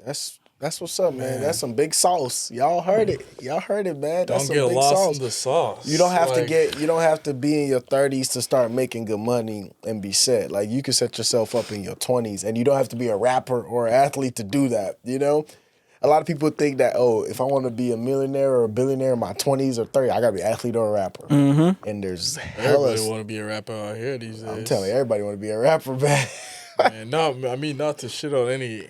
That's what's up, man. That's some big sauce. Y'all heard it. Man. That's some Don't get big lost sauce. in the sauce. You don't have to be in your 30s to start making good money and be set. Like, you can set yourself up in your 20s, and you don't have to be a rapper or an athlete to do that, A lot of people think that, if I want to be a millionaire or a billionaire in my 20s or 30s, I got to be an athlete or a rapper. And there's everybody want to be a rapper out here these days. I'm telling you, everybody want to be a rapper, man. Man, not to shit on any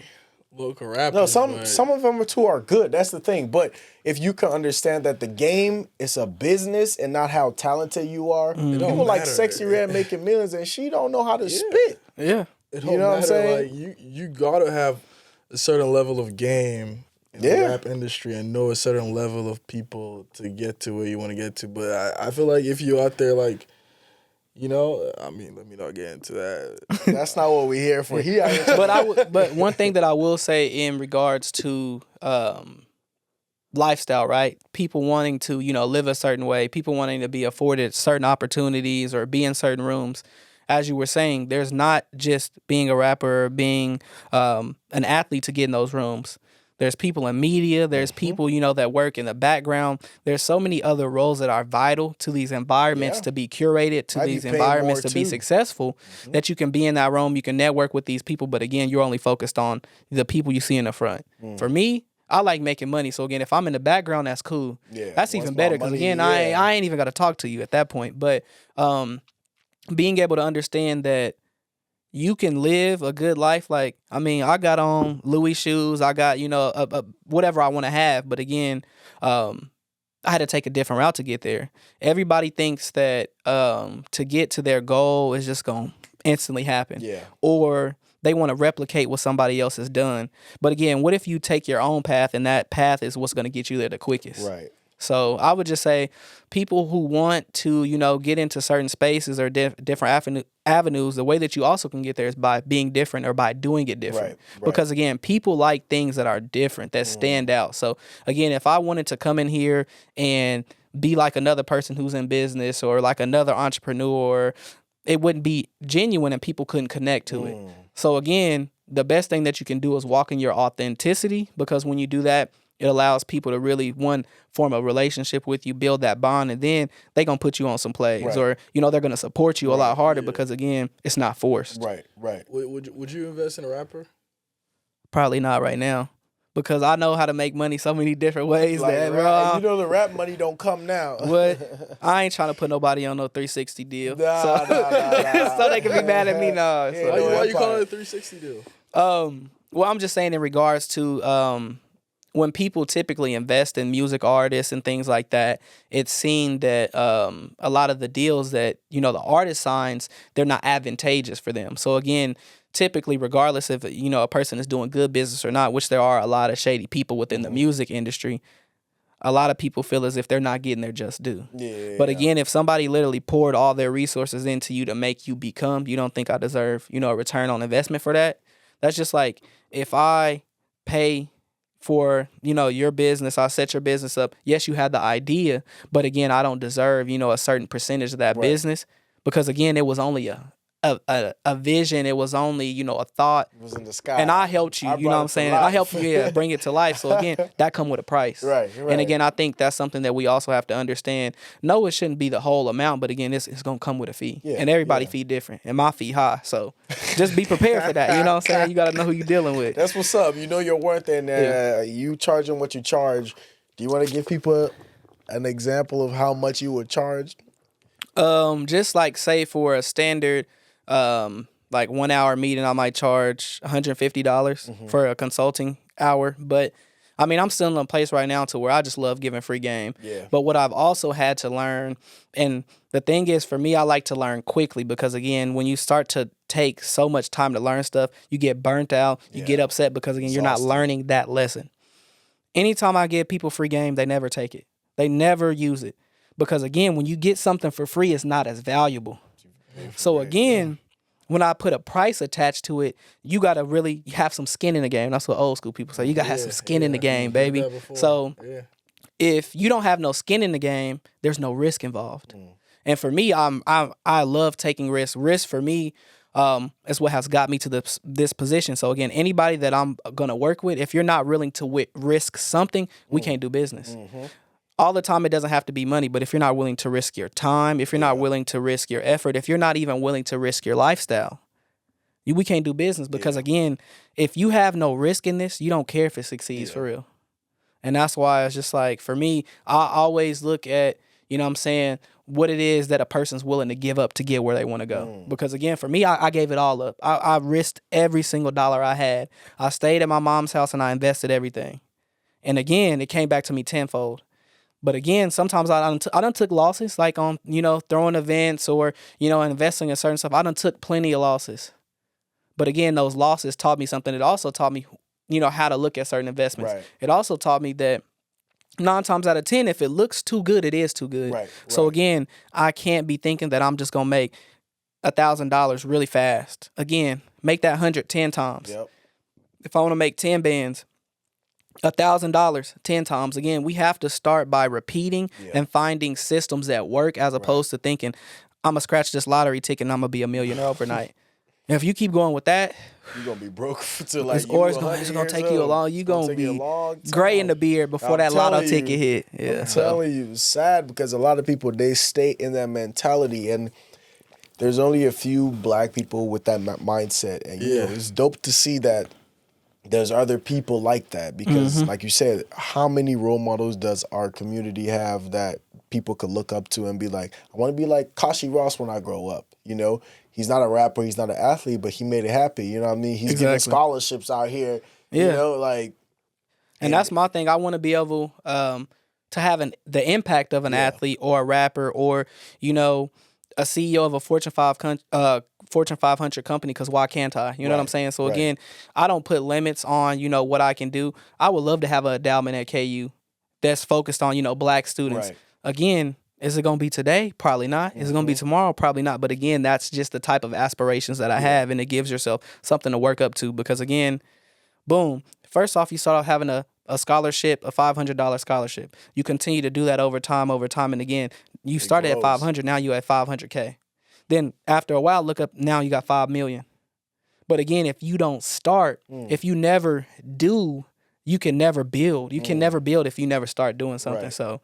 local rappers. No, some of them are good. That's the thing. But if you can understand that the game is a business and not how talented you are, people like Sexy Red making millions and she don't know how to spit. Yeah. It don't matter. What I'm saying? Like, you gotta have a certain level of game in the rap industry and know a certain level of people to get to where you want to get to. But I feel like if you out there, like, let me not get into that. That's not what we're here for. But one thing that I will say in regards to lifestyle, right? People wanting to, live a certain way, people wanting to be afforded certain opportunities or be in certain rooms. As you were saying, there's not just being a rapper or being an athlete to get in those rooms. There's people in media. There's people, that work in the background. There's so many other roles that are vital to these environments to be curated, to these environments to be successful, that you can be in that room. You can network with these people. But again, you're only focused on the people you see in the front. For me, I like making money. So again, if I'm in the background, that's cool. Yeah, that's even better because again, I ain't even got to talk to you at that point. But being able to understand that you can live a good life. Like, I got on Louis shoes. I got, whatever I want to have. But again, I had to take a different route to get there. Everybody thinks that to get to their goal is just going to instantly happen. Yeah. Or they want to replicate what somebody else has done. But again, what if you take your own path and that path is what's going to get you there the quickest? Right. So I would just say people who want to, get into certain spaces or different avenues, the way that you also can get there is by being different or by doing it different. Right. Because, again, people like things that are different, that stand out. So, again, if I wanted to come in here and be like another person who's in business or like another entrepreneur, it wouldn't be genuine and people couldn't connect to it. So, again, the best thing that you can do is walk in your authenticity, because when you do that, it allows people to really, one, form a relationship with you, build that bond, and then they're going to put you on some plays or, they're going to support you a lot harder because, again, it's not forced. Right. Would you invest in a rapper? Probably not right now because I know how to make money so many different ways. Like the rap money don't come now. What? I ain't trying to put nobody on no 360 deal. Nah. So they can be mad at me. No. Why you calling it a 360 deal? Well, I'm just saying in regards to when people typically invest in music artists and things like that, it's seen that a lot of the deals that, the artist signs, they're not advantageous for them. So again, typically, regardless if, a person is doing good business or not, which there are a lot of shady people within the music industry, a lot of people feel as if they're not getting their just due. Yeah. But again, if somebody literally poured all their resources into you to make you become, you don't think I deserve, a return on investment for that? That's just like if I pay for, your business, I set your business up. Yes, you had the idea, but again, I don't deserve, a certain percentage of that business because again, it was only a vision. It was only, a thought. It was in the sky. And I helped you, you know what I'm saying? I helped you, bring it to life. So again, that come with a price. Right. And again, I think that's something that we also have to understand. No, it shouldn't be the whole amount, but again, it's going to come with a fee. Yeah, and everybody fee different. And my fee high. So just be prepared for that. You know what I'm saying? You got to know who you're dealing with. That's what's up. You know your worth, and you charging what you charge. Do you want to give people an example of how much you would charge? Just like say for a standard, like 1 hour meeting, I might charge $150 for a consulting hour. But I mean, I'm still in a place right now to where I just love giving free game. Yeah. But what I've also had to learn, and the thing is for me, I like to learn quickly because again, when you start to take so much time to learn stuff, you get burnt out, you get upset because again, you're not learning that lesson. Anytime I give people free game, they never take it. They never use it. Because again, when you get something for free, it's not as valuable. So again, when I put a price attached to it, you got to really have some skin in the game. That's what old school people say. You got to have some skin in the game, baby. So if you don't have no skin in the game, there's no risk involved. And for me, I love taking risks. Risk for me is what has got me to this position. So again, anybody that I'm going to work with, if you're not willing to risk something, we can't do business. All the time, it doesn't have to be money, but if you're not willing to risk your time, if you're not willing to risk your effort, if you're not even willing to risk your lifestyle, we can't do business because, again, if you have no risk in this, you don't care if it succeeds for real. And that's why it's just like, for me, I always look at, you know what I'm saying, what it is that a person's willing to give up to get where they want to go. Because, again, for me, I gave it all up. I risked every single dollar I had. I stayed at my mom's house and I invested everything. And, again, it came back to me tenfold. But again, sometimes I done took losses, like on, throwing events or, investing in certain stuff. I done took plenty of losses. But again, those losses taught me something. It also taught me, how to look at certain investments. Right. It also taught me that 9 times out of 10, if it looks too good, it is too good. Right. So again, I can't be thinking that I'm just going to make $1,000 really fast. Again, make that 110 times. Yep. If I want to make 10 bands, $1,000 10 times. Again, we have to start by repeating and finding systems that work as opposed to thinking, I'm going to scratch this lottery ticket and I'm going to be a millionaire overnight. And if you keep going with that, you're going to be broke till like it's going to take you a long, you're going to be gray in the beard before that lotto ticket hit. Yeah. I'm telling you, it's sad because a lot of people, they stay in that mentality and there's only a few black people with that mindset. And it's dope to see that there's other people like that because, like you said, how many role models does our community have that people could look up to and be like, I want to be like Kashi Ross when I grow up, He's not a rapper, he's not an athlete, but he made it happen, you know what I mean? He's giving scholarships out here, And that's my thing. I want to be able to have the impact of an athlete or a rapper or, a CEO of a Fortune 500 company, because why can't I? You know what I'm saying? So again, I don't put limits on, what I can do. I would love to have an endowment at KU that's focused on, black students. Right. Again, is it going to be today? Probably not. Is it going to be tomorrow? Probably not. But again, that's just the type of aspirations that I have, and it gives yourself something to work up to because again, boom. First off, you start off having a scholarship, a $500 scholarship. You continue to do that over time, and again, you started at 500, now you at 500K. Then after a while, look up, now you got 5 million. But again, if you don't start, if you never do, you can never build. You can never build if you never start doing something. Right. So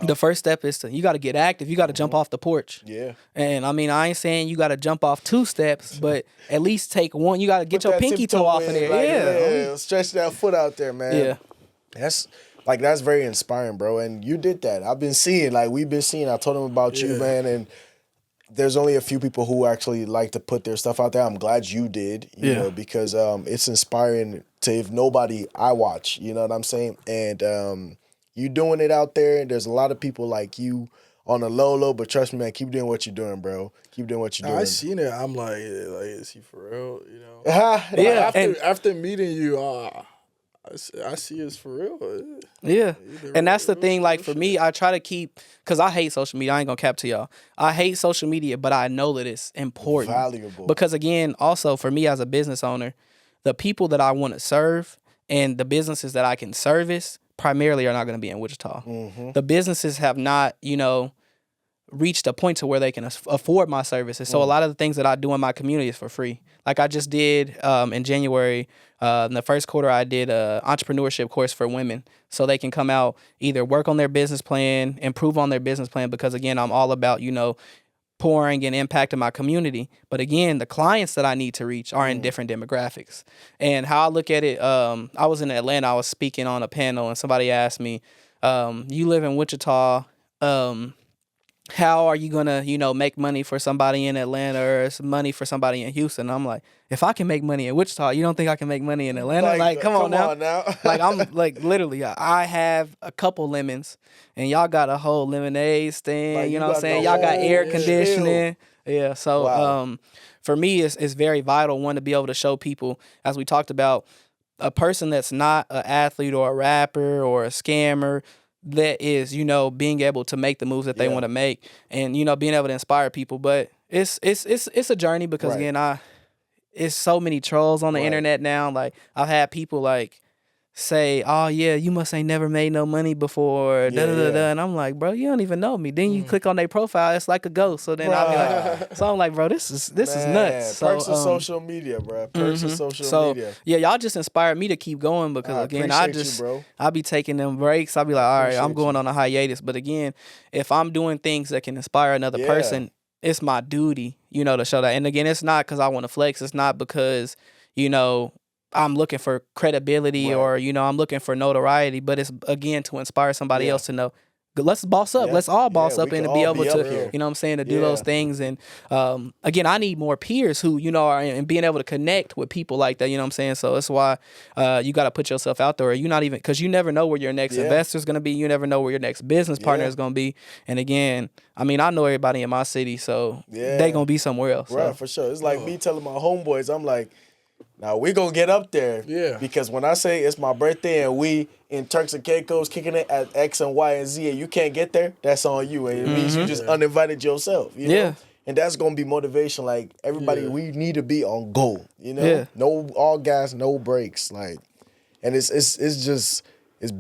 the first step is you got to get active. You got to jump off the porch. Yeah. And I mean, I ain't saying you got to jump off 2 steps, but at least take one. You got to get your pinky toe off of there. Yeah. Stretch that foot out there, man. Yeah. That's very inspiring, bro. And you did that. I've been seeing, we've been seeing. I told him about you, man. And there's only a few people who actually like to put their stuff out there. I'm glad you did, you know, because it's inspiring to, if nobody, I watch, you know what I'm saying? And you doing it out there. And there's a lot of people like you on the low, but trust me, man, keep doing what you're doing, bro. Keep doing what you're doing. I seen it. I'm like, is he for real? After meeting you, I see it's for real. Yeah. And that's the real thing, like for shit. me, I try to keep, because I hate social media. I ain't gonna cap to y'all. I hate social media, but I know that it's important. Valuable. Because again, also for me as a business owner, the people that I want to serve and the businesses that I can service primarily are not going to be in Wichita. The businesses have not, reached a point to where they can afford my services. So a lot of the things that I do in my community is for free. Like I just did in January, in the first quarter, I did a entrepreneurship course for women so they can come out, either work on their business plan, improve on their business plan, because again, I'm all about, pouring and impacting my community. But again, the clients that I need to reach are in different demographics. And how I look at it, I was in Atlanta, I was speaking on a panel and somebody asked me, you live in Wichita, how are you gonna, make money for somebody in Atlanta or money for somebody in Houston? I'm like, if I can make money in Wichita, you don't think I can make money in Atlanta? Like come on now. Like I'm like literally, I have a couple lemons, and y'all got a whole lemonade stand. Like, you know what I'm saying? Y'all got air conditioning. Yeah. So for me, it's very vital to be able to show people, as we talked about, a person that's not an athlete or a rapper or a scammer, that is, being able to make the moves that they want to make, and being able to inspire people. But it's a journey, because again, it's so many trolls on the internet now. Like I've had people like say, "Oh yeah, you must ain't never made no money before." And I'm like, bro, you don't even know me. Then you click on their profile, it's like a ghost. So then I'll be like, so I'm like, bro, this is nuts. So, perks of social media, bro. Perks of social media. Yeah, y'all just inspired me to keep going, because again, I be taking them breaks. I'll be like, all right, I'm going on a hiatus. But again, if I'm doing things that can inspire another person, it's my duty, to show that. And again, it's not because I want to flex. It's not because, I'm looking for credibility or, I'm looking for notoriety, but it's again to inspire somebody else to know, let's boss up. Let's all boss up and to be able to, to do those things. And again, I need more peers who, are and being able to connect with people like that, So that's why you got to put yourself out there. You're not even, because you never know where your next investor is going to be. You never know where your next business partner is going to be. And again, I know everybody in my city, so they going to be somewhere else. Right, so. for sure. It's like me telling my homeboys, I'm like, now we gonna get up there, because when I say it's my birthday and we in Turks and Caicos kicking it at X and Y and Z, and you can't get there, that's on you, and it means you just uninvited yourself, you know? And that's gonna be motivation. Like everybody, we need to be on goal, no all gas, no brakes, like, and it's just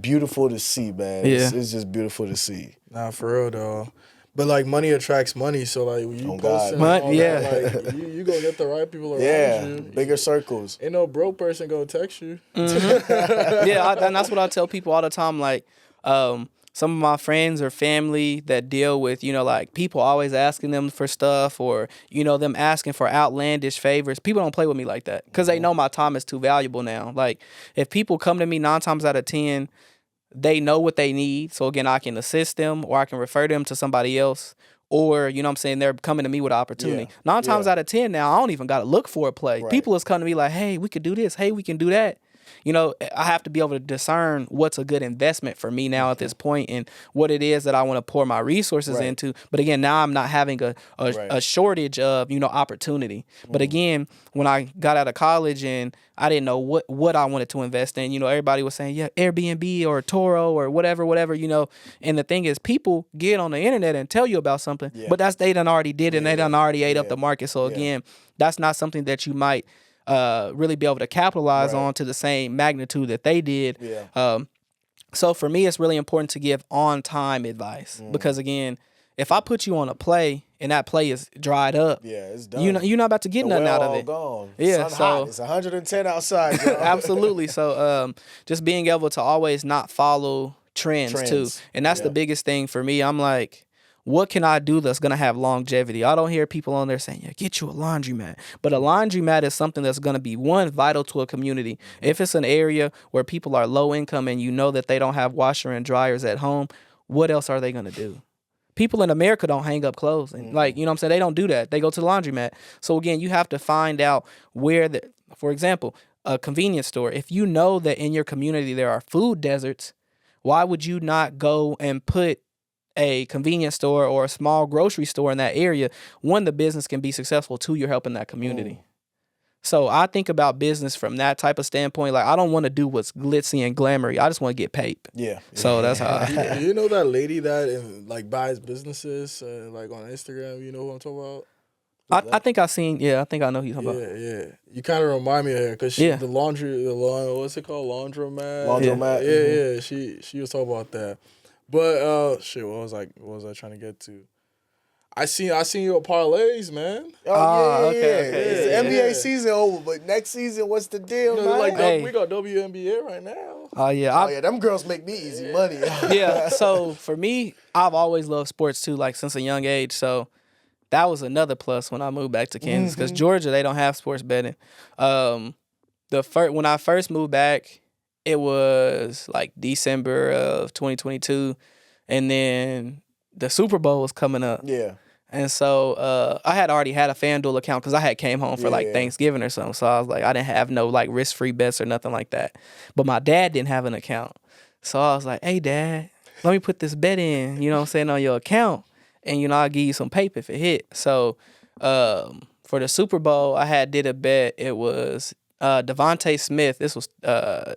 beautiful to see, man. It's just beautiful to see. Nah, for real though. But like money attracts money, so like when you post it, like you gonna get the right people around you. Bigger circles. Ain't no broke person gonna text you. And that's what I tell people all the time. Like some of my friends or family that deal with, like people always asking them for stuff, or them asking for outlandish favors. People don't play with me like that, because they know my time is too valuable now. Like if people come to me 9 times out of 10. They know what they need. So again, I can assist them, or I can refer them to somebody else, or, they're coming to me with an opportunity. 9 times out of 10 now, I don't even got to look for a play. People is coming to me like, hey, we could do this. Hey, we can do that. I have to be able to discern what's a good investment for me now at this point, and what it is that I want to pour my resources into. But again, now I'm not having a shortage of, opportunity. But again, when I got out of college and I didn't know what I wanted to invest in, everybody was saying, Airbnb or Toro or whatever, And the thing is, people get on the internet and tell you about something, but they done already did it, and they done already ate up the market. So again, that's not something that you might really be able to capitalize on to the same magnitude that they did. So for me, it's really important to give on-time advice, because again, if I put you on a play and that play is dried up, it's done. You're not about to get nothing out of it. Gone. Yeah, Sun hot. It's 110 outside. Absolutely. So just being able to always not follow trends. Too, and that's the biggest thing for me. I'm like, what can I do that's going to have longevity? I don't hear people on there saying, get you a laundromat. But a laundromat is something that's going to be, one, vital to a community. If it's an area where people are low income and that they don't have washer and dryers at home, what else are they going to do? People in America don't hang up clothes. And they don't do that. They go to the laundromat. So again, you have to find out where for example, a convenience store. If you know that in your community there are food deserts, why would you not go and put a convenience store or a small grocery store in that area? One, the business can be successful. Two, you're helping that community. So I think about business from that type of standpoint. Like, I don't want to do what's glitzy and glamory. I just want to get paid. Yeah. So that's how Do you know that lady that like buys businesses like on Instagram? You know who I'm talking about? I think I seen. Yeah, I think I know who you're talking about. Yeah. You kind of remind me of her because Yeah. the what's it called? Laundromat. Laundromat. Yeah. She was talking about that. But shit, what was I trying to get to? I seen your parlays, man. Oh, yeah. okay. It's the NBA season over, but next season, what's the deal, You know, man? like Hey. we got WNBA right now. Oh yeah. Oh, yeah, them girls make me easy money. Yeah. So for me, I've always loved sports too, like since a young age. So that was another plus when I moved back to Kansas because Georgia, they don't have sports betting. When I first moved back, it was like December of 2022, and then the Super Bowl was coming up. Yeah. And so I had already had a FanDuel account because I had came home for like Yeah. Thanksgiving or something. So I was like, I didn't have no like risk-free bets or nothing like that. But my dad didn't have an account. So I was like, hey, Dad, let me put this bet in, you know what I'm saying, on your account. And, you know, I'll give you some paper if it hit. So for the Super Bowl, I did a bet. It was Devontae Smith. This was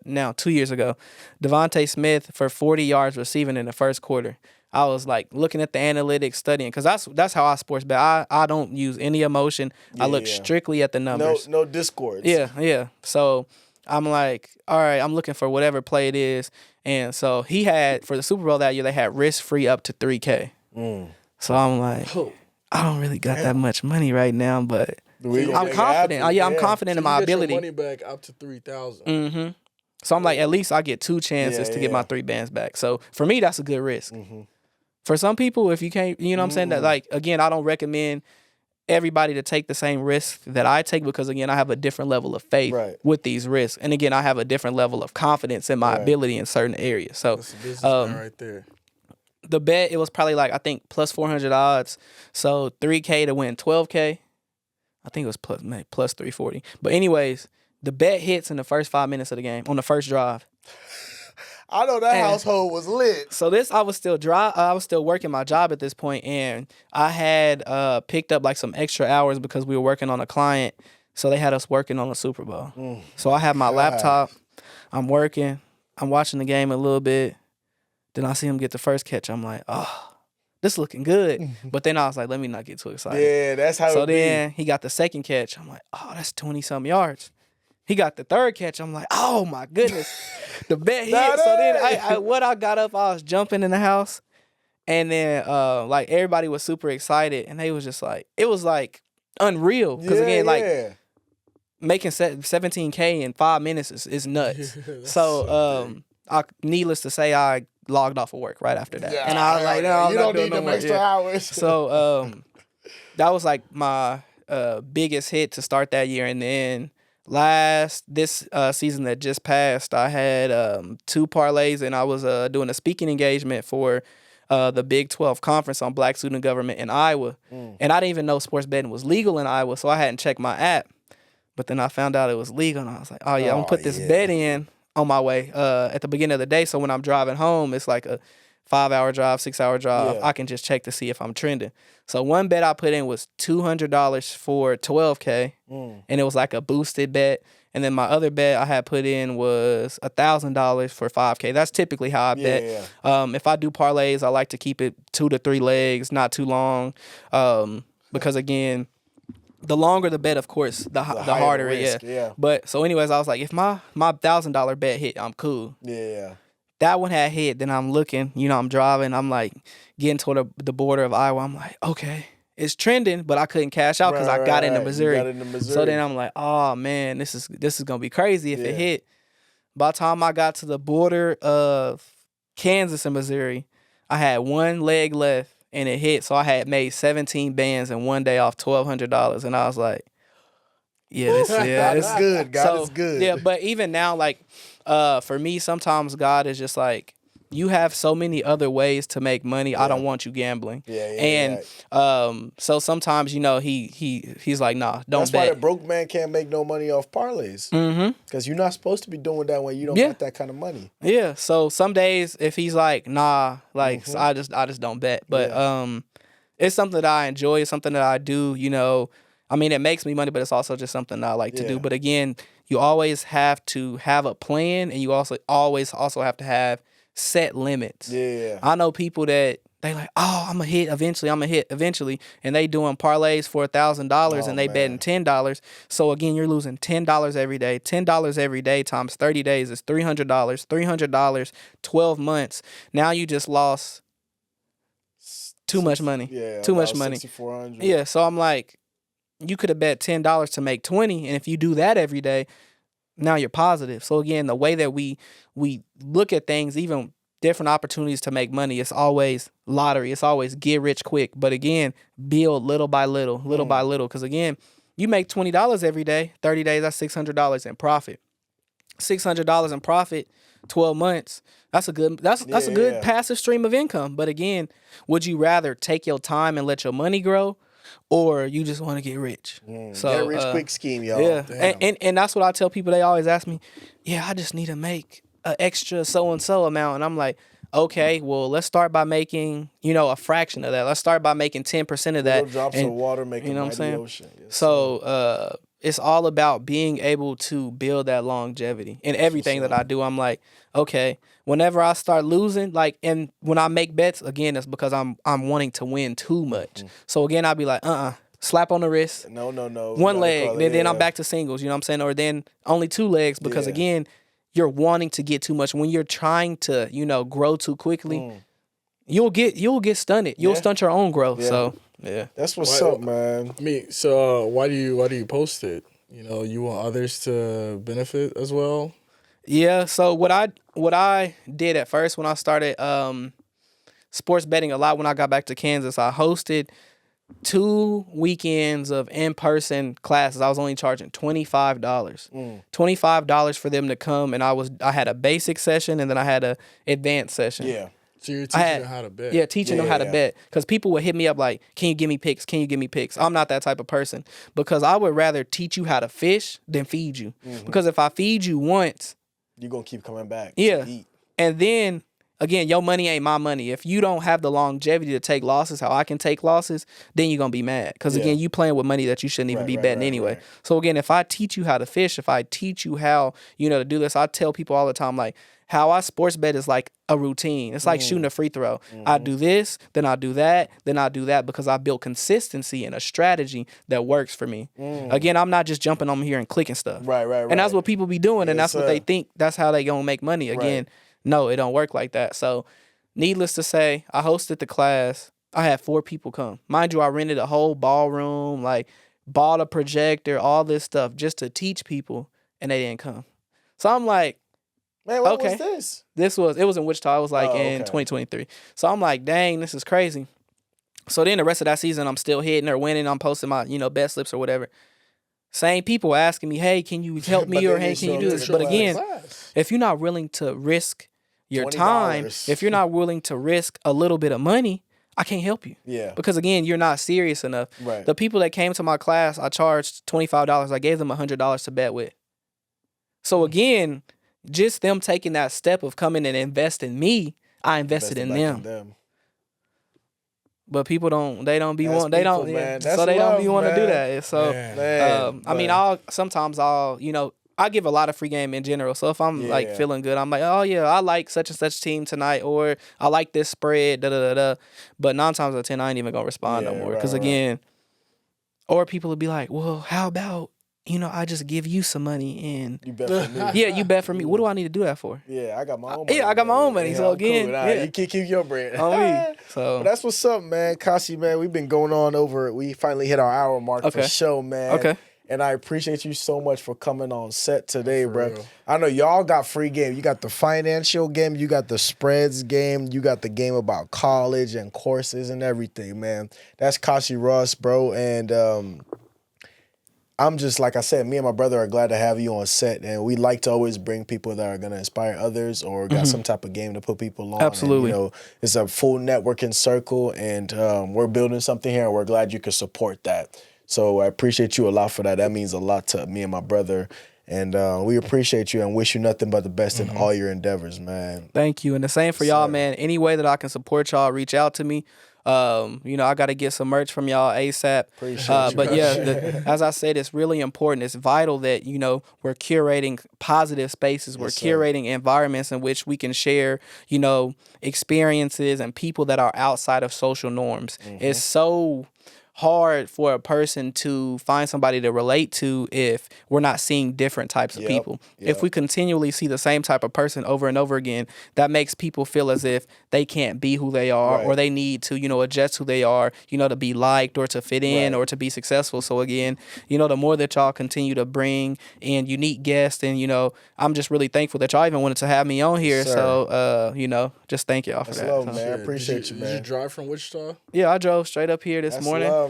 now 2 years ago. Devontae Smith for 40 yards receiving in the first quarter. I was like looking at the analytics, studying, because that's how I sports bet. I don't use any emotion. I look strictly at the numbers. No discords. Yeah. So I'm like, all right, I'm looking for whatever play it is. And so he had, for the Super Bowl that year, they had risk-free up to $3K. So I'm like, I don't really got that much money right now, but I'm confident. I'm confident in my ability. Money back up to $3,000. So I'm like, at least I get 2 chances to get my 3 bands back. So for me, that's a good risk. For some people, if you can't, you know what I'm saying? That, like, again, I don't recommend everybody to take the same risk that I take because, again, I have a different level of faith with these risks. And again, I have a different level of confidence in my ability in certain areas. So That's a businessman right there. the bet, it was probably like, I think, plus 400 odds. So $3K to win $12K. I think it was plus 340. But anyways, the bet hits in the first 5 minutes of the game on the first drive. I know that household was lit. So I was still working my job at this point, and I had picked up like some extra hours because we were working on a client. So they had us working on the Super Bowl. So I have my laptop. I'm working. I'm watching the game a little bit. Then I see him get the first catch. I'm like, oh, this looking good. But then I was like, let me not get too excited. Yeah, that's how So it be. then he got the second catch. I'm like, oh, that's 20-some yards. He got the third catch. I'm like, oh my goodness. The bet hit. So then I got up, I was jumping in the house. And then like everybody was super excited. And they was just like, it was like unreal. Because again, like making 17K in 5 minutes is nuts. So needless to say, I logged off of work right after that. And I was like, no, I'm you not don't doing need no them more. extra hours. So that was like my biggest hit to start that year. And then this season that just passed, I had 2 parlays, and I was doing a speaking engagement for the Big 12 conference on Black student government in Iowa. And I didn't even know sports betting was legal in Iowa, so I hadn't checked my app. But then I found out it was legal, and I was like, oh yeah, I'm gonna put this bet in on my way at the beginning of the day, so when I'm driving home, it's like a 5-hour drive, 6-hour drive. I can just check to see if I'm trending. So one bet I put in was $200 for $12K, and it was like a boosted bet. And then my other bet I had put in was $1,000 for $5K. That's typically how I bet. If I do parlays, I like to keep it 2 to 3 legs, not too long, because again, the longer the bet, of course, the harder risk, it is. But so anyways, I was like, if my $1,000 bet hit, I'm cool. That one had hit, then I'm looking, I'm driving, I'm like getting toward the border of Iowa. I'm like, okay, it's trending, but I couldn't cash out because I got into Missouri. So then I'm like, oh man, this is gonna be crazy if it hit. By the time I got to the border of Kansas and Missouri, I had 1 leg left and it hit. So I had made 17 bands in 1 day off $1,200, and I was like, this is good. God is good. Yeah, but even now, like, for me, sometimes God is just like, you have so many other ways to make money. I don't want you gambling. So sometimes, he's like, nah, don't That's bet. why the broke man can't make no money off parlays. Because you're not supposed to be doing that when you don't got that kind of money. Yeah. So some days, if he's like, nah, like I just don't bet. But it's something that I enjoy. It's something that I do. I mean, it makes me money, but it's also just something I like to do. But again, you always have to have a plan, and you always have to have set limits. Yeah. I know people that they like, oh, I'm gonna hit eventually, and they doing parlays for $1,000 and they betting $10. So again, you're losing $10 every day. $10 every day times 30 days is $300. $300, 12 months. Now you just lost too much money. Yeah, too much money. $6,400. Yeah, so I'm like, you could have bet $10 to make 20, and if you do that every day, now you're positive. So again, the way that we look at things, even different opportunities to make money, it's always lottery. It's always get rich quick. But again, build little by little, by little. Because again, you make $20 every day, 30 days, that's $600 in profit. $600 in profit, 12 months. That's a good passive stream of income. But again, would you rather take your time and let your money grow, or you just want to get rich? So Get rich quick scheme, y'all. Yeah, and that's what I tell people. They always ask me, yeah, I just need to make an extra so-and-so amount. And I'm like, okay, well, let's start by making, a fraction of that. Let's start by making 10% of that. Little drops of water make a mighty ocean. Yes, so it's all about being able to build that longevity. In everything that I do, I'm like, okay, whenever I start losing, and when I make bets, again, it's because I'm wanting to win too much. So again, I'll be like, slap on the wrist. No. One leg, then I'm back to singles, you know what I'm saying? Or then only 2 legs, because again, you're wanting to get too much. When you're trying to, grow too quickly, you'll get stunted. You'll stunt your own growth. So yeah, that's what's up, man. I mean, so why do you post it? You want others to benefit as well? Yeah. So what I did at first when I started sports betting a lot, when I got back to Kansas, I hosted 2 weekends of in-person classes. I was only charging $25. $25 for them to come, and I had a basic session and then I had a advanced session. Yeah. So you're teaching them how to bet. Yeah, teaching them how to bet. Because people would hit me up like, can you give me picks? Can you give me picks? I'm not that type of person, because I would rather teach you how to fish than feed you. Because if I feed you once, you're going to keep coming back. Yeah. To eat. And then, again, your money ain't my money. If you don't have the longevity to take losses, how I can take losses, then you're going to be mad. Because, again, you playing with money that you shouldn't even be betting anyway. Right. So, again, if I teach you how to fish, if I teach you how, to do this, I tell people all the time, like, how I sports bet is like a routine. It's like shooting a free throw. I do this, then I do that, then I do that, because I built consistency and a strategy that works for me. Again, I'm not just jumping on here and clicking stuff. Right. And that's what people be doing, and that's what they think. That's how they gonna make money. Again, no, it don't work like that. So, needless to say, I hosted the class. I had 4 people come. Mind you, I rented a whole ballroom, bought a projector, all this stuff just to teach people, and they didn't come. So I'm like, man, what was this? It was in Wichita. It was in 2023. So I'm like, dang, this is crazy. So then the rest of that season, I'm still hitting or winning. I'm posting my, bet slips or whatever. Same people asking me, hey, can you help me, or hey, can you do this? But again, if you're not willing to risk your time, if you're not willing to risk a little bit of money, I can't help you. Yeah. Because again, you're not serious enough. Right. The people that came to my class, I charged $25. I gave them $100 to bet with. So again, just them taking that step of coming and invest in me, I invested in them. But people don't be wanting to do that. So I mean, I give a lot of free game in general. So if I'm feeling good, I'm like, oh yeah, I like such and such team tonight, or I like this spread, But 9 times out of 10, I ain't even gonna respond no more, because again, or people will be like, well, how about, I just give you some money and you bet for me. Yeah, you bet for me. What do I need to do that for? Yeah, I got my own money. Yeah, I got my own money. So again, cool. You keep your bread on me. So well, that's what's up, man. Kasi, man, we've been going on over. We finally hit our hour mark for show, man. Okay. And I appreciate you so much for coming on set today, bro. I know y'all got free game. You got the financial game. You got the spreads game. You got the game about college and courses and everything, man. That's Kasi Ross, bro. And I'm just, like I said, me and my brother are glad to have you on set, and we like to always bring people that are going to inspire others or got some type of game to put people on. Absolutely. And, it's a full networking circle, and we're building something here, and we're glad you could support that. So I appreciate you a lot for that. That means a lot to me and my brother. And we appreciate you and wish you nothing but the best in all your endeavors, man. Thank you. And the same for y'all, man. Any way that I can support y'all, reach out to me. You know, I got to get some merch from y'all ASAP. Appreciate you. But yeah, as I said, it's really important. It's vital that, you know, we're curating positive spaces. We're curating environments in which we can share, you know, experiences and people that are outside of social norms. It's so hard for a person to find somebody to relate to if we're not seeing different types of people. If we continually see the same type of person over and over again, that makes people feel as if they can't be who they are or they need to, you know, adjust who they are, you know, to be liked or to fit in or to be successful. So again, you know, the more that y'all continue to bring in unique guests, and, you know, I'm just really thankful that y'all even wanted to have me on here. So, you know, just thank y'all for that. Love, man. I appreciate you, man. Did you drive from Wichita? Yeah, I drove straight up here this morning. Love, man.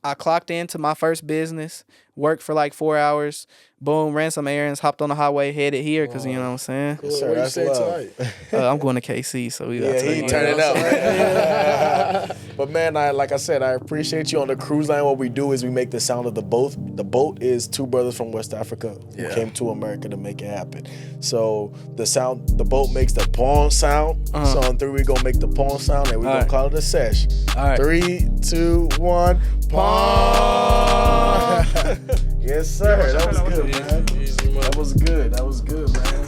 I clocked into my first business, worked for like 4 hours, boom, ran some errands, hopped on the highway, headed here because, you know what I'm saying? Cool. Where you stay tonight? I'm going to KC, so we got to he turn it up. Man. But man, like I said, I appreciate you on the cruise line. What we do is we make the sound of the boat. The boat is two brothers from West Africa who came to America to make it happen. So the boat makes the pong sound. So on 3 we gonna make the pong sound, and we're gonna call it a sesh. All right. 3, 2, 1, pong. Yes, sir. That was good, man. That was good, man.